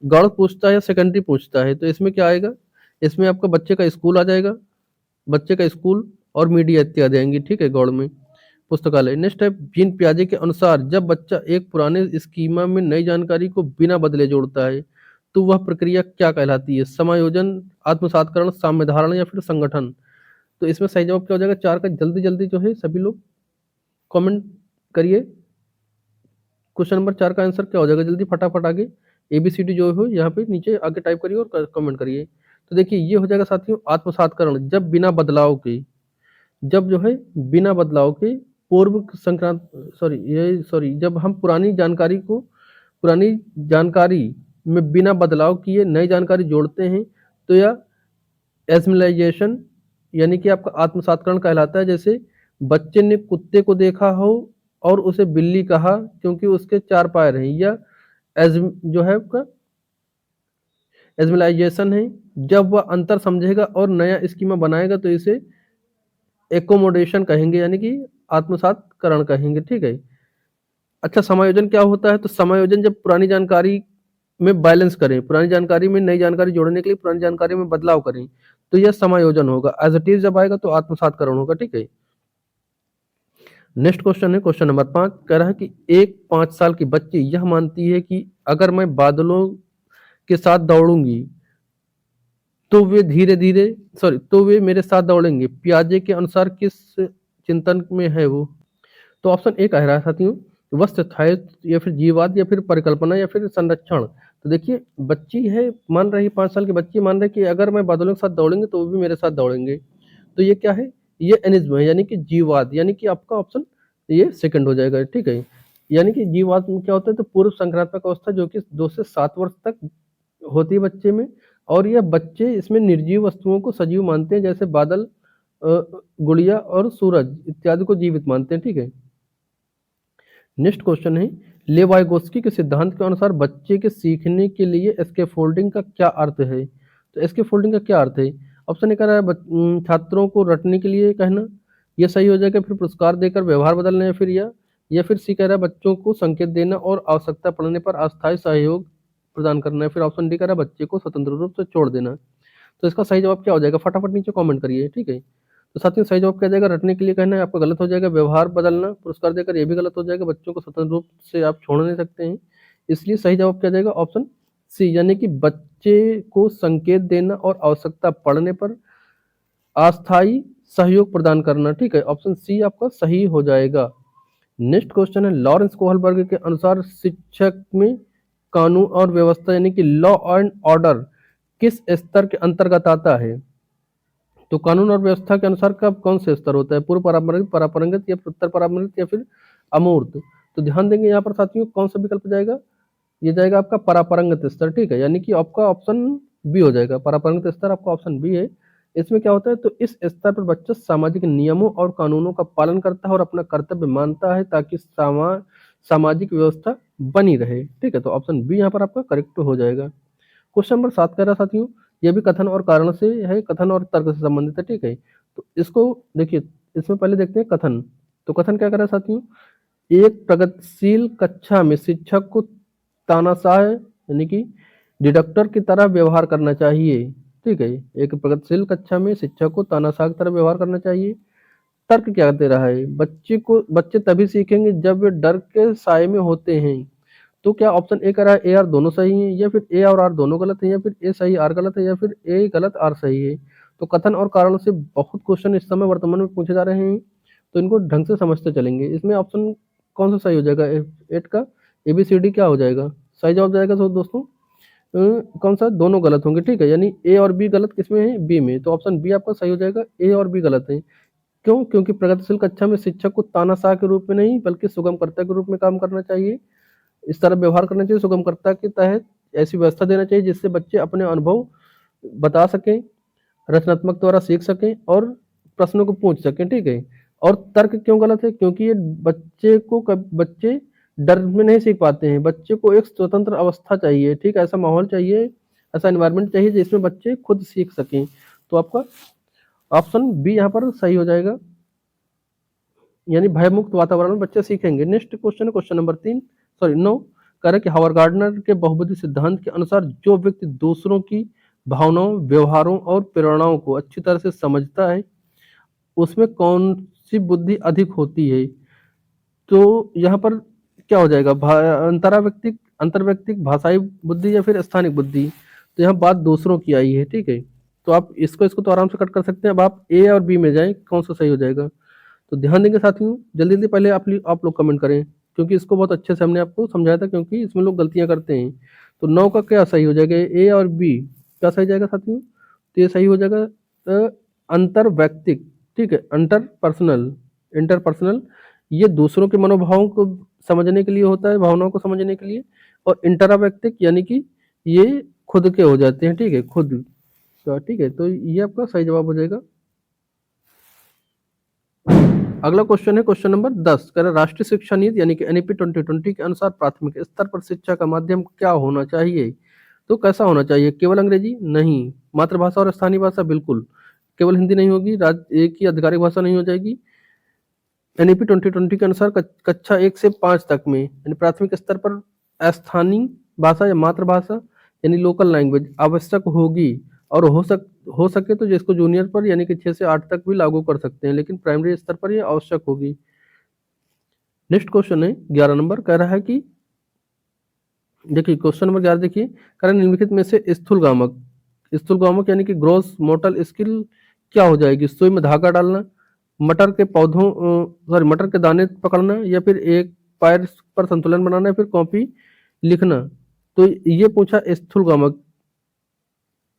गौड़ पूछता है या सेकेंडरी पूछता है, तो इसमें क्या आएगा? इसमें आपका बच्चे का स्कूल आ जाएगा, बच्चे का स्कूल और मीडिया इत्यादि आएंगी, ठीक है, गौड़ में पुस्तकालय। नेक्स्ट है जीन पियाजे के अनुसार जब बच्चा एक पुराने स्कीमा में नई जानकारी को बिना बदले जोड़ता है तो वह प्रक्रिया क्या कहलाती है? समायोजन, आत्मसातकरण, साम्यधारण या फिर संगठन? तो इसमें सही जवाब क्या हो जाएगा 4 का। जल्दी जल्दी जो है सभी लोग कमेंट करिए। क्वेश्चन नंबर 4 का आंसर क्या हो जाएगा, जल्दी फटाफट आगे ABCD जो हो यहाँ पे नीचे आगे टाइप करिए और कमेंट करिए। तो देखिए ये हो जाएगा साथियों आत्मसातकरण, जब बिना बदलाव के, जब जो है बिना बदलाव के पूर्व संक्रांत सॉरी जब हम पुरानी जानकारी में बिना बदलाव किए नई जानकारी जोड़ते हैं तो यह एसिमिलाइजेशन यानी कि आपका आत्मसातकरण कहलाता है। जैसे बच्चे ने कुत्ते को देखा हो और उसे बिल्ली कहा क्योंकि उसके 4 पैर हैं, या जो है आपका एसिमिलाइजेशन है। जब वह अंतर समझेगा और नया स्कीमा बनाएगा तो इसे एकोमोडेशन कहेंगे यानी कि आत्मसातकरण कहेंगे। ठीक है। अच्छा, समायोजन क्या होता है, तो समायोजन जब पुरानी जानकारी में बैलेंस करें, पुरानी जानकारी में नई जानकारी जोड़ने के लिए पुरानी जानकारी में बदलाव करें, तो यह समायोजन होगा। एज इट इज जब आएगा तो आत्मसातकरण होगा। ठीक है। नेक्स्ट क्वेश्चन है क्वेश्चन नंबर 5, कह रहा है कि एक 5 साल की बच्ची यह मानती है कि अगर मैं बादलों के साथ दौड़ूंगी तो वे मेरे साथ दौड़ेंगे। पियाजे के अनुसार किस चिंतन में है वो। तो ऑप्शन ए कह रहा है साथियों वस्तु स्थायित्व, या फिर जीववाद, या फिर परिकल्पना, या फिर संरक्षण। तो देखिए बच्ची है मान रही, 5 साल की बच्ची मान रही कि अगर मैं बादलों के साथ दौड़ेंगे तो वो भी मेरे साथ दौड़ेंगे। तो ये क्या है, ये एनिज्म है यानी कि जीववाद, यानी कि आपका ऑप्शन ये सेकंड हो जाएगा। ठीक है। यानी कि जीववाद में क्या होता है, तो पूर्व संक्रात्मक अवस्था जो कि 2 से 7 वर्ष तक होती है बच्चे में, और यह बच्चे इसमें निर्जीव वस्तुओं को सजीव मानते हैं, जैसे बादल, गुड़िया और सूरज इत्यादि को जीवित मानते हैं। ठीक है। नेक्स्ट क्वेश्चन है लेवाइगोस्की के सिद्धांत के अनुसार बच्चे के सीखने के लिए स्कैफोल्डिंग का क्या अर्थ है। तो स्कैफोल्डिंग का क्या अर्थ है, ऑप्शन ए कह रहा है छात्रों को रटने के लिए कहना, यह सही हो जाएगा। फिर पुरस्कार देकर व्यवहार बदलना, या फिर सी कह रहा है बच्चों को संकेत देना और आवश्यकता पड़ने पर अस्थायी सहयोग प्रदान करना है। फिर ऑप्शन डी कह रहा है बच्चे को स्वतंत्र रूप से छोड़ देना। तो इसका सही जवाब क्या हो जाएगा, फटाफट नीचे कमेंट करिए। ठीक है। तो साथियों सही जवाब क्या जाएगा, रटने के लिए कहना है आपका गलत हो जाएगा। व्यवहार बदलना, पुरस्कार देकर ये भी गलत हो जाएगा। बच्चों को स्वतंत्र रूप से आप छोड़ नहीं सकते हैं, इसलिए सही जवाब क्या जाएगा, ऑप्शन सी, यानी कि बच्चे को संकेत देना और आवश्यकता पड़ने पर अस्थायी सहयोग प्रदान करना। ठीक है। ऑप्शन सी आपका सही हो जाएगा। नेक्स्ट क्वेश्चन है लॉरेंस कोहलबर्ग के अनुसार शिक्षक में कानून और व्यवस्था यानी कि लॉ एंड ऑर्डर किस स्तर के अंतर्गत आता है। तो कानून और व्यवस्था के अनुसार कब कौन से स्तर होता है, पूर्व पारंपरिक, परापरंगित, या उत्तर पारंपरिक, या फिर अमूर्त। तो ध्यान देंगे यहाँ पर साथियों कौन सा विकल्प जाएगा, ये जाएगा आपका परापरंगित स्तर। ठीक है। यानी कि आपका ऑप्शन बी हो जाएगा, परापरंगित स्तर आपका ऑप्शन बी है। इसमें क्या होता है, तो इस स्तर पर बच्चा सामाजिक नियमों और कानूनों का पालन करता है और अपना कर्तव्य मानता है ताकि सामाजिक व्यवस्था बनी रहे। ठीक है। तो ऑप्शन बी यहाँ पर आपका करेक्ट हो जाएगा। क्वेश्चन नंबर 7 कह रहा साथियों यह भी कथन और कारण से है, कथन और तर्क से संबंधित है। ठीक है। तो इसको देखिए, इसमें पहले देखते हैं कथन। तो कथन क्या कर रहा है साथियों, एक प्रगतिशील कक्षा में शिक्षक को तानाशाह यानी कि डिडक्टर की तरह व्यवहार करना चाहिए। ठीक है। एक प्रगतिशील कक्षा में शिक्षक को तानाशाह की तरह व्यवहार करना चाहिए। तर्क क्या दे रहा है, बच्चे तभी सीखेंगे जब वे डर के साए में होते हैं। तो क्या ऑप्शन ए कह रहा है ए आर दोनों सही हैं, या फिर ए और आर दोनों गलत हैं, या फिर ए सही आर गलत है, या फिर ए गलत आर सही है। तो कथन और कारण से बहुत क्वेश्चन इस समय वर्तमान में पूछे जा रहे हैं, तो इनको ढंग से समझते चलेंगे। इसमें ऑप्शन कौन सा सही हो जाएगा, एट का ABCD क्या हो जाएगा, सही जवाब जाएगा। तो दोस्तों कौन सा, दोनों गलत होंगे। ठीक है। यानी ए और बी गलत किसमें है, बी में। तो ऑप्शन बी आपका सही हो जाएगा, ए और बी गलत है। क्यों, क्योंकि प्रगतिशील कक्षा में शिक्षक को तानाशाह के रूप में नहीं बल्कि सुगमकर्ता के रूप में काम करना चाहिए, इस तरह व्यवहार करना चाहिए, सुगमकर्ता के तहत ऐसी व्यवस्था देना चाहिए जिससे बच्चे अपने अनुभव बता सकें, रचनात्मक द्वारा सीख सकें और प्रश्नों को पूछ सकें। ठीक है। और तर्क क्यों गलत है, क्योंकि ये बच्चे डर में नहीं सीख पाते हैं, बच्चे को एक स्वतंत्र अवस्था चाहिए। ठीक है। ऐसा माहौल चाहिए, ऐसा एनवायरनमेंट चाहिए जिसमें बच्चे खुद सीख सकें। तो आपका ऑप्शन बी यहाँ पर सही हो जाएगा, यानी भयमुक्त वातावरण में बच्चे सीखेंगे। नेक्स्ट क्वेश्चन है क्वेश्चन नंबर 9, कह रहा है कि हावर्ड गार्डनर के बहुबुद्धि सिद्धांत के अनुसार जो व्यक्ति दूसरों की भावनाओं, व्यवहारों और प्रेरणाओं को अच्छी तरह से समझता है उसमें कौन सी बुद्धि अधिक होती है। तो यहाँ पर क्या हो जाएगा, अंतरव्यक्तिक भाषाई बुद्धि, या फिर स्थानिक बुद्धि। तो यहाँ बात दूसरों की आई है। ठीक है। तो आप इसको इसको तो आराम से कट कर सकते हैं। अब आप ए और बी में जाएं, कौन सा सही हो जाएगा। तो ध्यान देंगे साथियों, जल्दी जल्दी पहले आप लोग कमेंट करें, क्योंकि इसको बहुत अच्छे से हमने आपको समझाया था, क्योंकि इसमें लोग गलतियां करते हैं। तो 9 का क्या सही हो जाएगा, ए और बी क्या सही जाएगा साथियों। तो ये सही हो जाएगा अंतर वैयक्तिक, ठीक है, इंटरपर्सनल, ये दूसरों के मनोभावों को समझने के लिए होता है, भावनाओं को समझने के लिए। और इंटरावैयक्तिक यानी कि ये खुद के हो जाते हैं, ठीक है, खुद का, ठीक है। तो ये आपका सही जवाब हो जाएगा। अगला क्वेश्चन है क्वेश्चन नंबर 10, कह रहा है राष्ट्रीय शिक्षा नीति यानी कि एनईपी 2020 के अनुसार प्राथमिक स्तर पर शिक्षा का माध्यम क्या होना चाहिए। तो कैसा होना चाहिए, केवल अंग्रेजी नहीं, मातृभाषा और स्थानीय भाषा बिल्कुल, केवल हिंदी नहीं होगी, राज्य एक की आधिकारिक भाषा नहीं हो जाएगी। एनईपी 2020 के अनुसार कक्षा 1 से 5 तक में यानी प्राथमिक स्तर पर स्थानीय भाषा या मातृभाषा यानी लोकल लैंग्वेज आवश्यक होगी। और हो सके तो जिसको जूनियर पर यानी कि 6 से 8 तक भी लागू कर सकते हैं, लेकिन प्राइमरी स्तर पर ये आवश्यक होगी। नेक्स्ट क्वेश्चन है 11 नंबर, कह रहा है कि देखिए क्वेश्चन नंबर 11 देखिए, कह रहा है निम्नलिखित में से स्थूलगामक यानी कि ग्रोस मोटर स्किल क्या हो जाएगी। सुई में धागा डालना, मटर के दाने पकड़ना, या फिर एक पैर पर संतुलन बनाना, या फिर कॉपी लिखना। तो ये पूछा स्थूलगामक,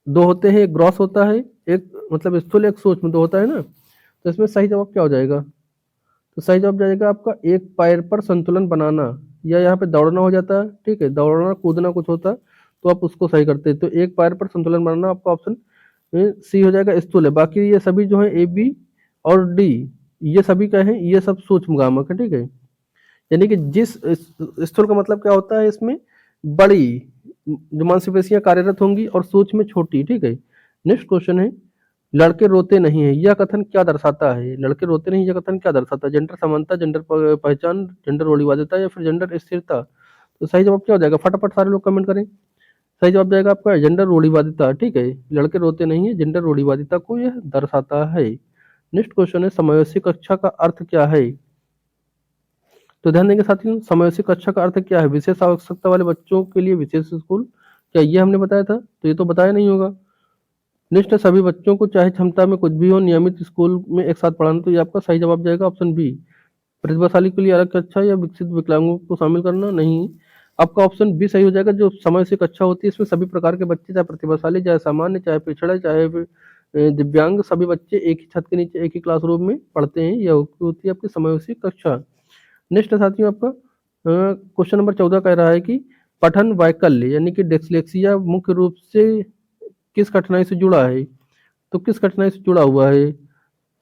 दो होते हैं, एक ग्रॉस होता है, एक मतलब स्थूल, एक सूक्ष्म, दो होता है ना। तो इसमें सही जवाब क्या हो जाएगा, तो सही जवाब जाएगा आपका एक पैर पर संतुलन बनाना, या यहाँ पे दौड़ना हो जाता है, ठीक है, दौड़ना कूदना कुछ होता, तो आप उसको सही करते हैं। तो एक पैर पर संतुलन बनाना आपका ऑप्शन सी हो जाएगा, स्थूल है। बाकी ये सभी जो है ए बी और डी, ये सभी क्या है, ये सब सूक्ष्म गामक है, ठीक है। यानी कि जिस स्थूल का मतलब क्या होता है, इसमें बड़ी जो मांसपेशियां कार्यरत होंगी और सूक्ष्म में छोटी, ठीक है। नेक्स्ट क्वेश्चन है, लड़के रोते नहीं है यह कथन क्या दर्शाता है। लड़के रोते नहीं यह कथन क्या दर्शाता है, जेंडर समानता, जेंडर पहचान, जेंडर रूढ़िवादिता, या फिर जेंडर स्थिरता। तो सही जवाब क्या हो जाएगा, फटाफट सारे लोग कमेंट करें। सही जवाब जाएगा आपका जेंडर रूढ़िवादिता, ठीक है। लड़के रोते नहीं है जेंडर रूढ़िवादिता को यह दर्शाता है। नेक्स्ट क्वेश्चन है, समवयस्क कक्षा का अर्थ क्या है। तो ध्यान देंगे साथियों, समवयस्क कक्षा का अर्थ क्या है, विशेष आवश्यकता वाले बच्चों के लिए विशेष स्कूल, क्या ये हमने बताया था, तो ये तो बताया नहीं होगा। नेक्स्ट है, सभी बच्चों को चाहे क्षमता में कुछ भी हो नियमित स्कूल में एक साथ पढ़ाना। तो ये आपका सही जवाब जाएगा ऑप्शन बी, प्रतिभाशाली के लिए अलग कक्षा या विकसित विकलांगों को शामिल करना नहीं। आपका ऑप्शन बी सही हो जाएगा, जो समय से कक्षा होती है इसमें सभी प्रकार के बच्चे, चाहे प्रतिभाशाली, चाहे सामान्य, चाहे पिछड़े, चाहे दिव्यांग, सभी बच्चे एक ही छत के नीचे एक ही क्लासरूम में पढ़ते हैं, यह होती है आपकी समवयस्क कक्षा। नेक्स्ट है साथियों आपका क्वेश्चन नंबर 14 कह रहा है कि पठन वैकल्य यानी कि डिस्लेक्सिया मुख्य रूप से किस कठिनाई से जुड़ा है। तो किस कठिनाई से जुड़ा हुआ है,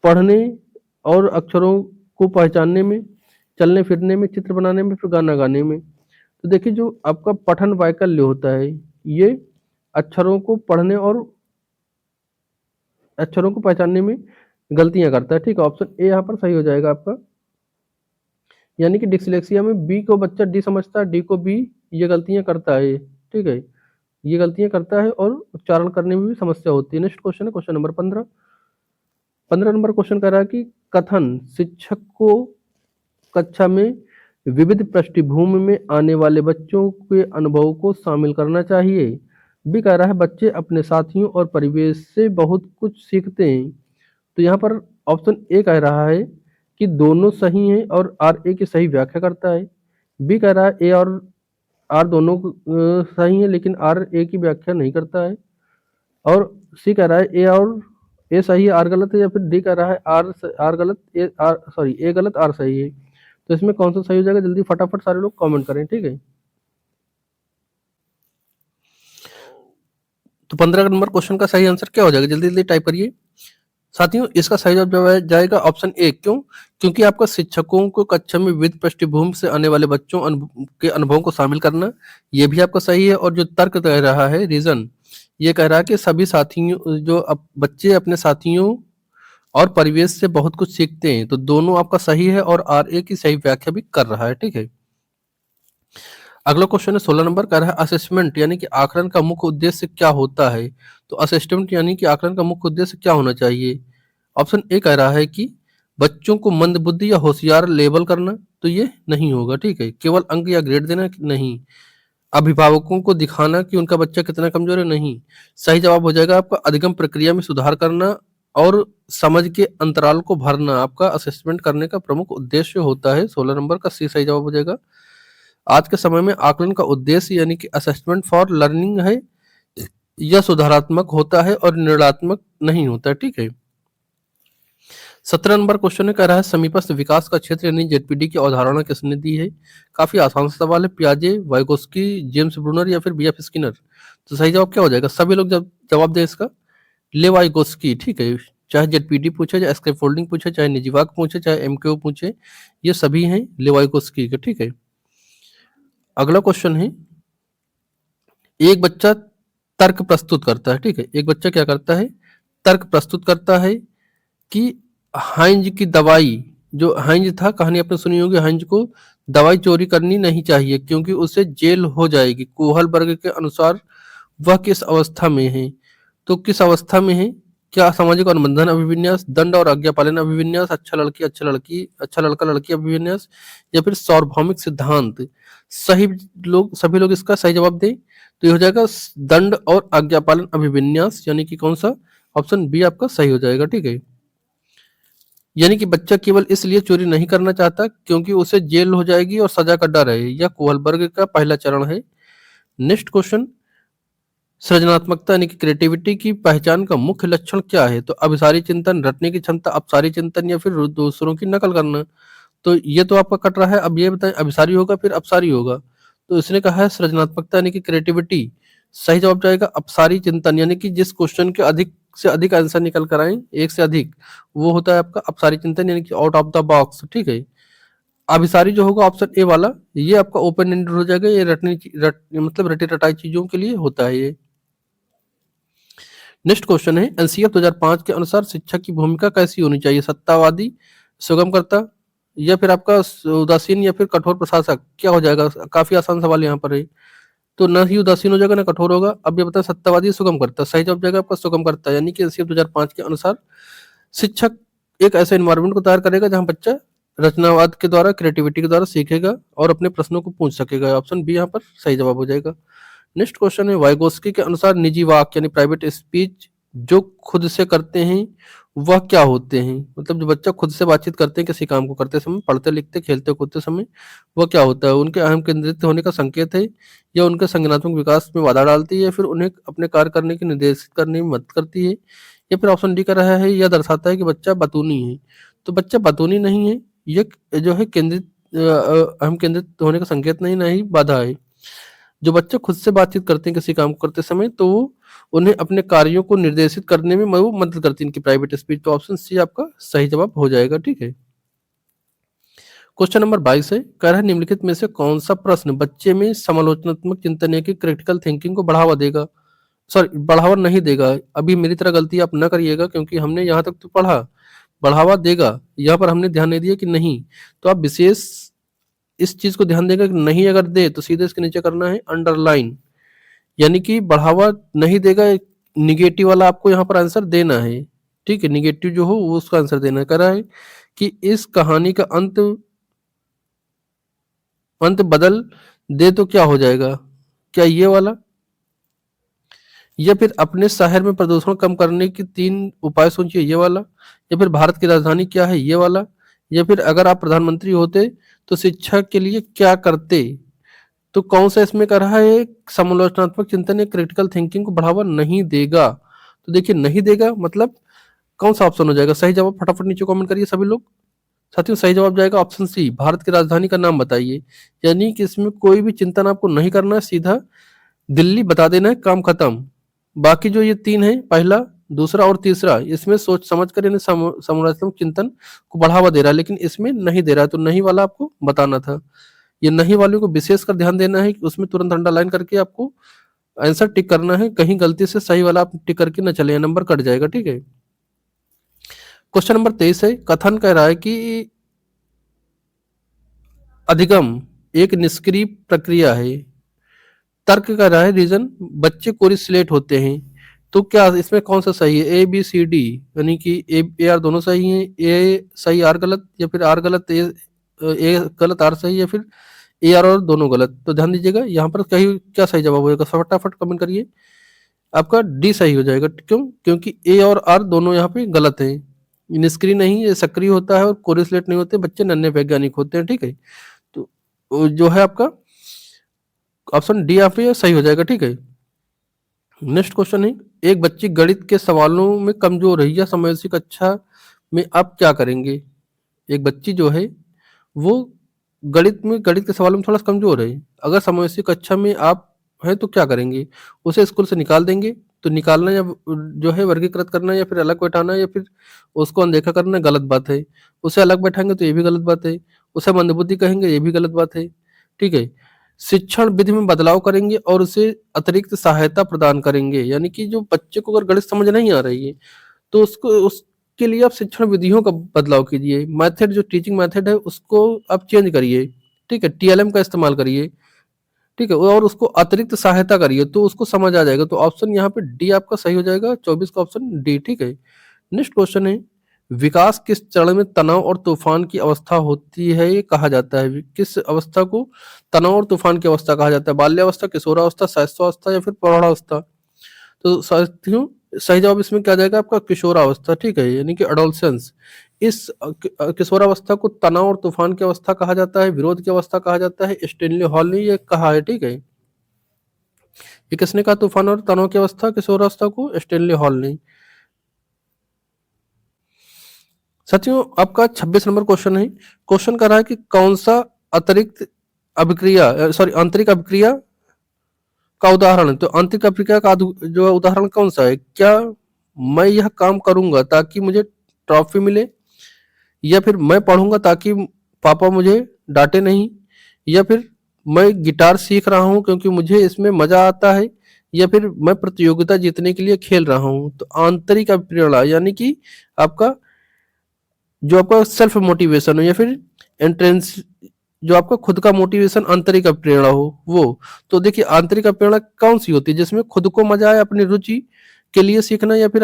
पढ़ने और अक्षरों को पहचानने में, चलने फिरने में, चित्र बनाने में, फिर गाना गाने में। तो देखिए जो आपका पठन वैकल्य होता है, ये अक्षरों को पढ़ने और अक्षरों को पहचानने में गलतियां करता है, ठीक है। ऑप्शन ए यहाँ पर सही हो जाएगा आपका, यानी कि डिस्लेक्सिया में बी को बच्चा डी समझता है, डी को बी, ये गलतियां करता है, ठीक है, ये गलतियां करता है और उच्चारण करने में भी समस्या होती है। नेक्स्ट क्वेश्चन है क्वेश्चन नंबर 15 नंबर क्वेश्चन कह रहा है कि कथन शिक्षक को कक्षा में विविध पृष्ठभूमि में आने वाले बच्चों के अनुभव को शामिल करना चाहिए। बी कह रहा है बच्चे अपने साथियों और परिवेश से बहुत कुछ सीखते हैं। तो यहाँ पर ऑप्शन ए कह रहा है कि दोनों सही हैं और आर ए की सही व्याख्या करता है। बी कह रहा है ए और आर दोनों सही है, लेकिन आर ए की व्याख्या नहीं करता है। और सी कह रहा है ए और ए सही है आर गलत है, या फिर डी कह रहा है आर गलत ए गलत आर सही है। तो इसमें कौन सा सही हो जाएगा, जल्दी फटाफट सारे लोग कमेंट करें, ठीक है। तो 15 नंबर क्वेश्चन का सही आंसर क्या हो जाएगा, जल्दी जल्दी टाइप करिए साथियों। इसका सही जवाब जाएगा ऑप्शन ए। क्यों, क्योंकि आपका शिक्षकों को कक्षा में विविध पृष्ठभूमि से आने वाले बच्चों के अनुभवों को शामिल करना, ये भी आपका सही है। और जो तर्क कह रहा है रीजन, ये कह रहा है कि सभी साथियों जो बच्चे अपने साथियों और परिवेश से बहुत कुछ सीखते हैं। तो दोनों आपका सही है और आर ए की सही व्याख्या भी कर रहा है, ठीक है। अगला क्वेश्चन है 16 नंबर, कह रहा है असेसमेंट यानी कि आकलन का मुख्य उद्देश्य क्या होता है। तो असेसमेंट यानी कि आकलन का मुख्य उद्देश्य क्या होना चाहिए। ऑप्शन ए कह रहा है कि बच्चों को मंदबुद्धि या होशियार लेबल करना, तो ये नहीं होगा, ठीक है। केवल अंक या ग्रेड देना नहीं। अभिभावकों को दिखाना कि उनका बच्चा कितना कमजोर है, नहीं। सही जवाब हो जाएगा आपका अधिगम प्रक्रिया में सुधार करना और समझ के अंतराल को भरना आपका असेसमेंट करने का प्रमुख उद्देश्य होता है। 16 नंबर का सी सही जवाब हो जाएगा। आज के समय में आकलन का उद्देश्य यानी कि असेसमेंट फॉर लर्निंग है, यह सुधारात्मक होता है और निर्णयात्मक नहीं होता है, ठीक है। 17 नंबर क्वेश्चन कह रहा है समीपस्थ विकास का क्षेत्र यानी जेडपीडी की अवधारणा किसने दी है। काफी आसान सवाल है। पियाजे, वाइगोस्की, जेम्स ब्रूनर या फिर बीएफ स्किनर। तो सही जवाब क्या हो जाएगा? सभी लोग जब जवाब दे इसका लेवाइगोस्की, ठीक है। चाहे जेडपीडी पूछे, चाहे स्कैफोल्डिंग पूछे, चाहे निजीवाक पूछे, चाहे एमक्यू पूछे, ये सभी हैं लेवाइगोस्की के, ठीक है। अगला क्वेश्चन है एक बच्चा तर्क प्रस्तुत करता है, ठीक है। एक बच्चा क्या करता है? तर्क प्रस्तुत करता है कि हाइंज की दवाई, जो हाइंज था, कहानी आपने सुनी होगी, हाइंज को दवाई चोरी करनी नहीं चाहिए क्योंकि उसे जेल हो जाएगी। कोहलबर्ग के अनुसार वह किस अवस्था में है? तो किस अवस्था में है? क्या सामाजिक अनुबंधन अभिविन्यास, दंड और आज्ञापालन अभिविन्यास, अच्छा लड़की अच्छा लड़की, अच्छा लड़का लड़की अभिविन्यास, या फिर सार्वभौमिक सिद्धांत। सभी लोग इसका सही जवाब दें तो ये हो जाएगा दंड और आज्ञापालन अभिविन्यास, यानी कि कौन सा? ऑप्शन बी आपका सही हो जाएगा, ठीक है। यानी कि बच्चा केवल इसलिए चोरी नहीं करना चाहता क्योंकि उसे जेल हो जाएगी और सजा का डर है। यह कोहलबर्ग का पहला चरण है। नेक्स्ट क्वेश्चन, सृजनात्मकता यानी कि क्रिएटिविटी की पहचान का मुख्य लक्षण क्या है? तो अभिसारी चिंतन, रटने की क्षमता, अपसारी चिंतन, या फिर दूसरों की नकल करना। तो ये तो आपका कट रहा है। अब ये बताएं अभिसारी होगा फिर अपसारी होगा। तो इसने कहा है सृजनात्मकता यानी कि क्रिएटिविटी। सही जवाब जाएगा अपसारी चिंतन, यानी कि जिस क्वेश्चन के अधिक से अधिक आंसर निकल कर आए, एक से अधिक, वो होता है आपका अपसारी चिंतन, यानी कि आउट ऑफ द बॉक्स, ठीक है। अभिसारी जो होगा ऑप्शन ए वाला, ये आपका ओपन एंडेड हो जाएगा। ये मतलब रटी रटाई चीजों के लिए होता है ये। नेक्स्ट क्वेश्चन है एनसीएफ 2005 के अनुसार शिक्षक की भूमिका कैसी होनी चाहिए? सत्तावादी, सुगमकर्ता, या फिर आपका उदासीन, या फिर कठोर प्रशासक। क्या हो जाएगा? काफी आसान सवाल यहाँ पर है। तो न ही उदासीन हो जाएगा ना कठोर होगा। अब ये बताएं सत्तावादी, सुगमकर्ता। सही जवाब जाएगा आपका सुगमकर्ता, यानी कि एनसीएफ 2005 के अनुसार शिक्षक एक ऐसे एनवायरमेंट को तैयार करेगा जहां बच्चा रचनावाद के द्वारा, क्रिएटिविटी के द्वारा सीखेगा और अपने प्रश्नों को पूछ सकेगा। ऑप्शन बी यहाँ पर सही जवाब हो जाएगा। नेक्स्ट क्वेश्चन है वाइगोस्की के अनुसार निजी वाक्य यानी प्राइवेट स्पीच जो खुद से करते हैं वह क्या होते हैं? मतलब जो बच्चा खुद से बातचीत करते हैं किसी काम को करते समय, पढ़ते लिखते खेलते कूदते समय, वह क्या होता है? उनके अहम केंद्रित होने का संकेत है, या उनके संज्ञानात्मक विकास में बाधा डालती है, या फिर उन्हें अपने कार्य करने की निर्देशित करने में मदद करती है, या फिर ऑप्शन डी कर रहा है यह दर्शाता है कि बच्चा बतूनी है। तो बच्चा बतूनी नहीं है, ये जो है केंद्रित अहम केंद्रित होने का संकेत नहीं बाधा है। जो बच्चे खुद से बातचीत करते हैं किसी काम को करते समय, तो वो उन्हें अपने कार्यों को निर्देशित करने में वो मदद करती है, इनकी प्राइवेट स्पीच। तो ऑप्शन सी आपका सही जवाब हो जाएगा, ठीक है। क्वेश्चन नंबर 22 है, कह रहा है निम्नलिखित में से कौन सा प्रश्न बच्चे में समालोचनात्मक चिंतन यानी कि क्रिटिकल थिंकिंग को बढ़ावा देगा, सॉरी बढ़ावा नहीं देगा। अभी मेरी तरह गलती आप न करिएगा क्योंकि हमने यहाँ तक तो पढ़ा, बढ़ावा देगा, यहाँ पर हमने ध्यान नहीं दिया कि नहीं। तो आप विशेष इस चीज को ध्यान देगा कि नहीं अगर दे तो सीधे इसके नीचे करना है अंडरलाइन, यानी कि बढ़ावा नहीं देगा। निगेटिव वाला आपको यहाँ पर आंसर देना है, ठीक है। निगेटिव जो हो वो उसका आंसर देना है। कह रहा है कि इस कहानी का अंत बदल दे तो क्या हो जाएगा? क्या ये वाला, या फिर अपने शहर में प्रदूषण कम करने की 3 उपाय सोचिए, ये वाला, या फिर भारत की राजधानी क्या है, ये वाला, या फिर अगर आप प्रधानमंत्री होते तो शिक्षा के लिए क्या करते। तो कौन सा इसमें कर रहा है? समालोचनात्मक चिंतन या क्रिटिकल थिंकिंग को बढ़ावा नहीं देगा। तो देखिए नहीं देगा मतलब कौन सा ऑप्शन हो जाएगा? सही जवाब फटाफट नीचे कमेंट करिए सभी लोग। साथियों सही जवाब जाएगा ऑप्शन सी, भारत की राजधानी का नाम बताइए। यानी कि इसमें कोई भी चिंतन आपको नहीं करना है, सीधा दिल्ली बता देना है, काम खत्म। बाकी जो ये 3 है, पहला, दूसरा और तीसरा, इसमें सोच समझ कर यानी समालोचनात्मक चिंतन को बढ़ावा दे रहा है, लेकिन इसमें नहीं दे रहा है। तो नहीं वाला आपको बताना था। ये नहीं वाले को विशेष कर ध्यान देना है कि उसमें तुरंत अंडरलाइन करके आपको आंसर टिक करना है। कहीं गलती से सही वाला आप टिक करके न चले, नंबर कट जाएगा, ठीक है। क्वेश्चन नंबर 23 है, कथन कह रहा है कि अधिगम एक निष्क्रिय प्रक्रिया है। तर्क कर रहा है रीजन, बच्चे कोरिलेट होते हैं। तो क्या इसमें कौन सा सही है? ए बी सी डी, यानी कि ए आर दोनों सही हैं, ए सही आर गलत, या फिर आर गलत ए गलत आर सही, या फिर ए और दोनों गलत। तो ध्यान दीजिएगा यहाँ पर कहीं क्या सही जवाब होगा, फटाफट कमेंट करिए। आपका डी सही हो जाएगा। क्यों? क्योंकि ए और आर दोनों यहाँ पे गलत हैं। निष्क्रिय नहीं, ये सक्रिय होता है और कोरिलेट नहीं होते, बच्चे नन्हे वैज्ञानिक होते हैं। ठीक है, तो जो है आपका ऑप्शन डी यहाँ पे सही हो जाएगा। ठीक है, नेक्स्ट क्वेश्चन है, एक बच्ची गणित के सवालों में कमजोर है या समवयसी कक्षा में आप क्या करेंगे? एक बच्ची जो है वो गणित के सवालों में थोड़ा सा कमजोर है, अगर समवयसी कक्षा में आप हैं तो क्या करेंगे? उसे स्कूल से निकाल देंगे? तो निकालना या जो है वर्गीकृत करना या फिर अलग बैठाना या फिर उसको अनदेखा करना गलत बात है। उसे अलग बैठाएंगे तो ये भी गलत बात है, उसे मंदबुद्धि कहेंगे ये भी गलत बात है। ठीक है, शिक्षण विधि में बदलाव करेंगे और उसे अतिरिक्त सहायता प्रदान करेंगे, यानी कि जो बच्चे को अगर गणित समझ नहीं आ रही है तो उसको उसके लिए आप शिक्षण विधियों का बदलाव कीजिए। मेथड जो टीचिंग मेथड है उसको आप चेंज करिए। ठीक है, टीएलएम का इस्तेमाल करिए। ठीक है, और उसको अतिरिक्त सहायता करिए तो उसको समझ आ जाएगा। तो ऑप्शन यहाँ पे डी आपका सही हो जाएगा, 24 का ऑप्शन डी। ठीक है, नेक्स्ट क्वेश्चन है, विकास किस चरण में तनाव और तूफान की अवस्था होती है ये कहा जाता है? किस अवस्था को तनाव और तूफान की अवस्था कहा जाता है? बाल्यावस्था, किशोरावस्था, शैशवावस्था या फिर प्रौढ़ावस्था? तो साथियों सही जवाब इसमें क्या जाएगा आपका? किशोरावस्था। ठीक है, यानी कि अडोलसेंस। इस किशोरावस्था को तनाव और तूफान की अवस्था कहा जाता है, विरोध की अवस्था कहा जाता है, स्टेनली हॉल ने ये कहा है। ठीक है, ये किसने कहा तूफान और तनाव की अवस्था किशोरावस्था को? स्टेनली हॉल ने। साथियों आपका 26 नंबर क्वेश्चन है, क्वेश्चन कर रहा है कि कौन सा अतिरिक्त अभिक्रिया सॉरी आंतरिक अभिक्रिया का उदाहरण है? तो आंतरिक अभिक्रिया का जो उदाहरण कौन सा है? क्या मैं यह काम करूंगा ताकि मुझे ट्रॉफी मिले, या फिर मैं पढ़ूंगा ताकि पापा मुझे डांटे नहीं, या फिर मैं गिटार सीख रहा हूं क्योंकि मुझे इसमें मजा आता है, या फिर मैं प्रतियोगिता जीतने के लिए खेल रहा हूं? तो आंतरिक अभिप्रेरणा यानी कि आपका जो आपका सेल्फ मोटिवेशन हो या फिर एंट्रेंस जो आपका खुद का मोटिवेशन आंतरिक प्रेरणा हो वो। तो देखिए आंतरिक प्रेरणा कौन सी होती है? जिसमें खुद को मजा आए, अपनी रुचि के लिए सीखना, या फिर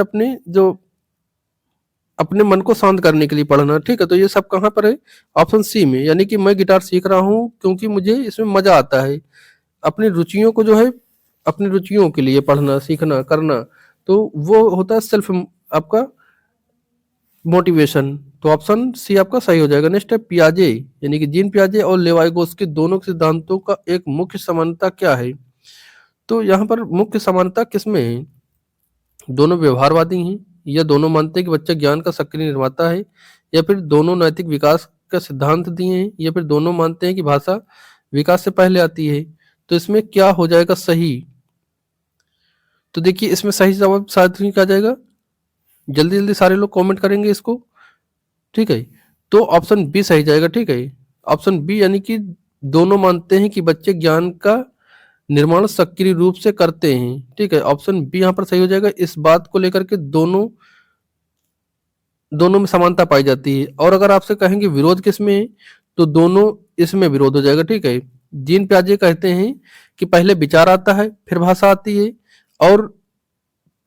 अपने मन को शांत करने के लिए पढ़ना। ठीक है, तो ये सब कहाँ पर है? ऑप्शन सी में, यानी कि मैं गिटार सीख रहा हूँ क्योंकि मुझे इसमें मजा आता है, अपनी रुचियों को जो है अपनी रुचियों के लिए पढ़ना सीखना करना, तो वो होता है सेल्फ आपका मोटिवेशन। तो ऑप्शन सी आपका सही हो जाएगा। नेक्स्ट है पियाजे, यानी कि जीन पियाजे और लेवाइगोस्की दोनों के सिद्धांतों का एक मुख्य समानता क्या है? तो यहाँ पर मुख्य समानता किसमें है? दोनों व्यवहारवादी हैं, या दोनों मानते हैं कि बच्चा ज्ञान का सक्रिय निर्माता है, या फिर दोनों नैतिक विकास का सिद्धांत दिए हैं, या फिर दोनों मानते हैं कि भाषा विकास से पहले आती है। तो इसमें क्या हो जाएगा सही? तो देखिए इसमें सही जवाब साथ ही क्या जाएगा, जल्दी जल्दी सारे लोग कमेंट करेंगे इसको। ठीक है, तो ऑप्शन बी सही जाएगा। ठीक है, ऑप्शन बी, यानी कि दोनों मानते हैं कि बच्चे ज्ञान का निर्माण सक्रिय रूप से करते हैं। ठीक है, ऑप्शन बी यहाँ पर सही हो जाएगा। इस बात को लेकर के दोनों दोनों में समानता पाई जाती है। और अगर आपसे कहेंगे विरोध किस में है, तो दोनों इसमें विरोध हो जाएगा। ठीक है, जीन प्याजे कहते हैं कि पहले विचार आता है फिर भाषा आती है, और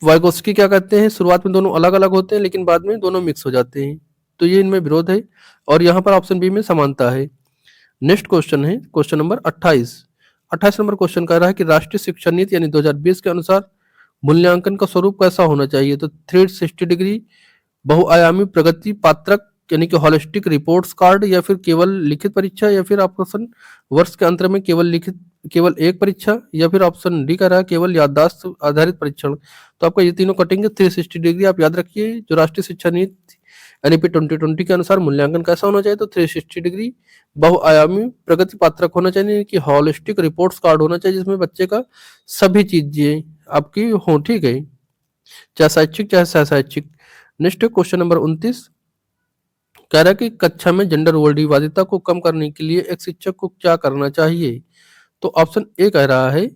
वाइगोस्की क्या कहते हैं शुरुआत में दोनों अलग अलग होते हैं लेकिन बाद में दोनों मिक्स हो जाते हैं। तो ये इनमें विरोध है, और यहाँ पर ऑप्शन बी में समानता है। नेक्स्ट क्वेश्चन है क्वेश्चन नंबर 28। 28 नंबर क्वेश्चन कह रहा है कि राष्ट्रीय शिक्षा नीति यानी 2020 के अनुसार मूल्यांकन का स्वरूप कैसा होना चाहिए? तो 360 डिग्री, बहुआयामी प्रगति पात्रक यानी कि होलिस्टिक रिपोर्ट्स कार्ड, या फिर केवल लिखित परीक्षा, या फिर ऑप्शन वर्ष के अंत में केवल एक परीक्षा, या फिर ऑप्शन डी कह रहा है केवल याददाश्त आधारित परीक्षण। तो आपका ये तीनों कटेंगे 360 डिग्री। आप याद रखिए जो राष्ट्रीय शिक्षा नीति एनईपी 2020 के अनुसार मूल्यांकन कैसा होना चाहिए? तो 360 डिग्री, बहुआयामी प्रगति पात्रक होना चाहिए कि होलिस्टिक रिपोर्ट्स कार्ड होना चाहिए, जिसमें बच्चे का सभी चीजें आपकी हो। ठीक है, चाहे शैक्षिक चाहे सहशैक्षिक। नेक्स्ट क्वेश्चन नंबर 29 कह रहा है कि कक्षा में जेंडर रूढ़िवादिता को कम करने के लिए एक शिक्षक को क्या करना चाहिए? तो ऑप्शन ए कह रहा है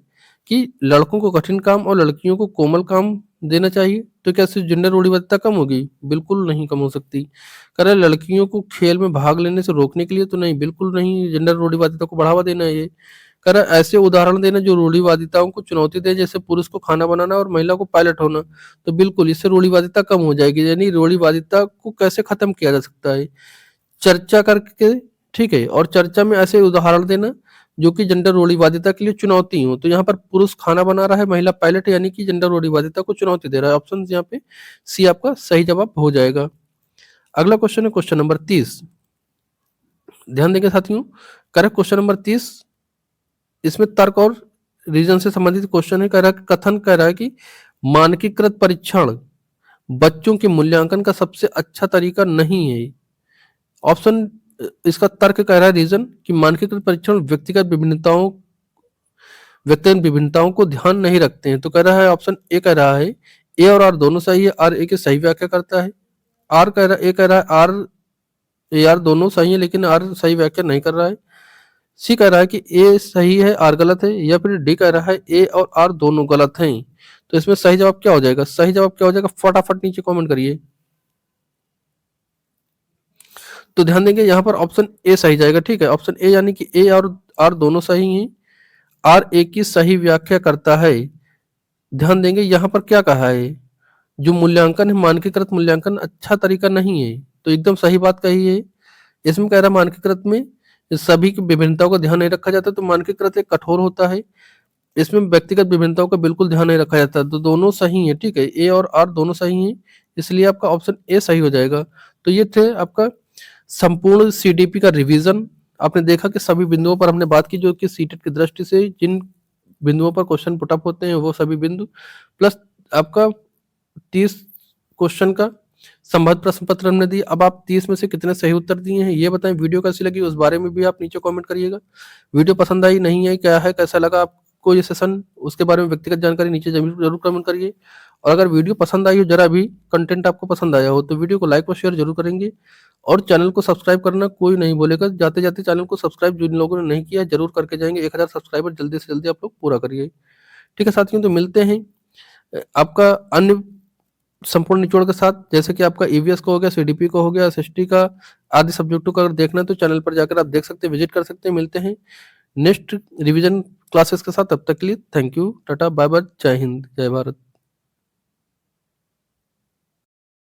कि लड़कों को कठिन काम और लड़कियों को कोमल काम देना चाहिए। तो क्या इससे जेंडर रूढ़िवादिता कम होगी? बिल्कुल नहीं कम हो सकती। कह रहा है लड़कियों को खेल में भाग लेने से रोकने के लिए, तो नहीं, बिल्कुल नहीं, जेंडर रूढ़िवादिता को बढ़ावा देना है ये। कह रहा है ऐसे उदाहरण देना जो रूढ़िवादिताओं को चुनौती दे, जैसे पुरुष को खाना बनाना और महिला को पायलट होना। तो बिल्कुल इससे रूढ़िवादिता कम हो जाएगी। यानी रूढ़िवादिता को कैसे खत्म किया जा सकता है? चर्चा करके। ठीक है, और चर्चा में ऐसे उदाहरण देना जो कि जेंडर रूढ़िवादिता के लिए चुनौती हो। तो यहाँ पर पुरुष खाना बना रहा है, महिला पायलट, यानी कि जेंडर रूढ़िवादिता को चुनौती दे रहा है। ऑप्शन यहाँ पे सी आपका सही जवाब हो जाएगा। अगला क्वेश्चन है क्वेश्चन नंबर 30। ध्यान देंगे साथियों, करेक्ट क्वेश्चन नंबर 30, इसमें तर्क और रीजन से संबंधित क्वेश्चन है। कह रहा है, कथन कह रहा है कि मानकीकृत परीक्षण बच्चों के मूल्यांकन का सबसे अच्छा तरीका नहीं है। ऑप्शन इसका तर्क कह रहा है, रीजन, कि मानकीकृत परीक्षण व्यक्तिगत विभिन्नताओं को ध्यान नहीं रखते हैं। तो कह रहा है ऑप्शन ए कह रहा है ए और आर दोनों सही है, आर ए की सही व्याख्या करता है। आर कह रहा ए कह रहा है आर ए आर दोनों सही है, लेकिन आर सही व्याख्या नहीं कर रहा है। सी कह रहा है कि ए सही है आर गलत है, या फिर डी कह रहा है ए और आर दोनों गलत हैं। तो इसमें सही जवाब क्या हो जाएगा? सही जवाब क्या हो जाएगा? फटाफट नीचे कमेंट करिए। तो ध्यान देंगे यहाँ पर ऑप्शन ए सही जाएगा। ठीक है, ऑप्शन ए यानी कि ए और आर दोनों सही हैं, आर ए की सही व्याख्या करता है। ध्यान देंगे यहाँ पर क्या कहा है, जो मूल्यांकन है मानकीकृत मूल्यांकन अच्छा तरीका नहीं है। तो एकदम सही बात कही है। इसमें कह रहा है मानकीकृत में सभी की विभिन्नताओं का ध्यान नहीं रखा जाता, तो मानकीकृत एक कठोर होता है, इसमें व्यक्तिगत विभिन्नताओं का बिल्कुल ध्यान नहीं रखा जाता। तो दोनों सही है। ठीक है, ए और आर दोनों सही हैं, इसलिए आपका ऑप्शन ए सही हो जाएगा। तो ये थे आपका संपूर्ण सीडीपी का रिवीजन। आपने देखा कि सभी बिंदुओं पर हमने बात की, जो कि सीटेट की दृष्टि से जिन बिंदुओं पर क्वेश्चन पुटअप होते हैं वो सभी बिंदु, प्लस आपका 30 क्वेश्चन का संबद्ध प्रश्न पत्र हमने दिए। अब आप 30 में से कितने सही उत्तर दिए हैं ये बताएं। वीडियो कैसी लगी उस बारे में भी आप नीचे कमेंट करिएगा। वीडियो पसंद आई नहीं है, क्या है, कैसा लगा आपको ये सेशन, उसके बारे में व्यक्तिगत जानकारी नीचे जरूर कमेंट करिए। और अगर वीडियो पसंद आई हो, जरा भी कंटेंट आपको पसंद आया हो, तो वीडियो को लाइक और शेयर जरूर करेंगे, और चैनल को सब्सक्राइब करना कोई नहीं बोलेगा। जाते जाते चैनल को सब्सक्राइब जिन लोगों ने नहीं किया जरूर करके जाएंगे। 1000 सब्सक्राइबर जल्दी से जल्दी आप लोग पूरा करिए। ठीक है साथियों, तो मिलते हैं आपका अन्य संपूर्ण निचोड़ के साथ, जैसे कि आपका ईवीएस का हो गया, सीडीपी का हो गया, एसएसटी का, आदि सब्जेक्टों का अगर देखना है तो चैनल पर जाकर आप देख सकते हैं, विजिट कर सकते हैं। मिलते हैं नेक्स्ट रिवीजन क्लासेस के साथ, तब तक के लिए thank you, tata, bye bye, जय हिंद, जय भारत।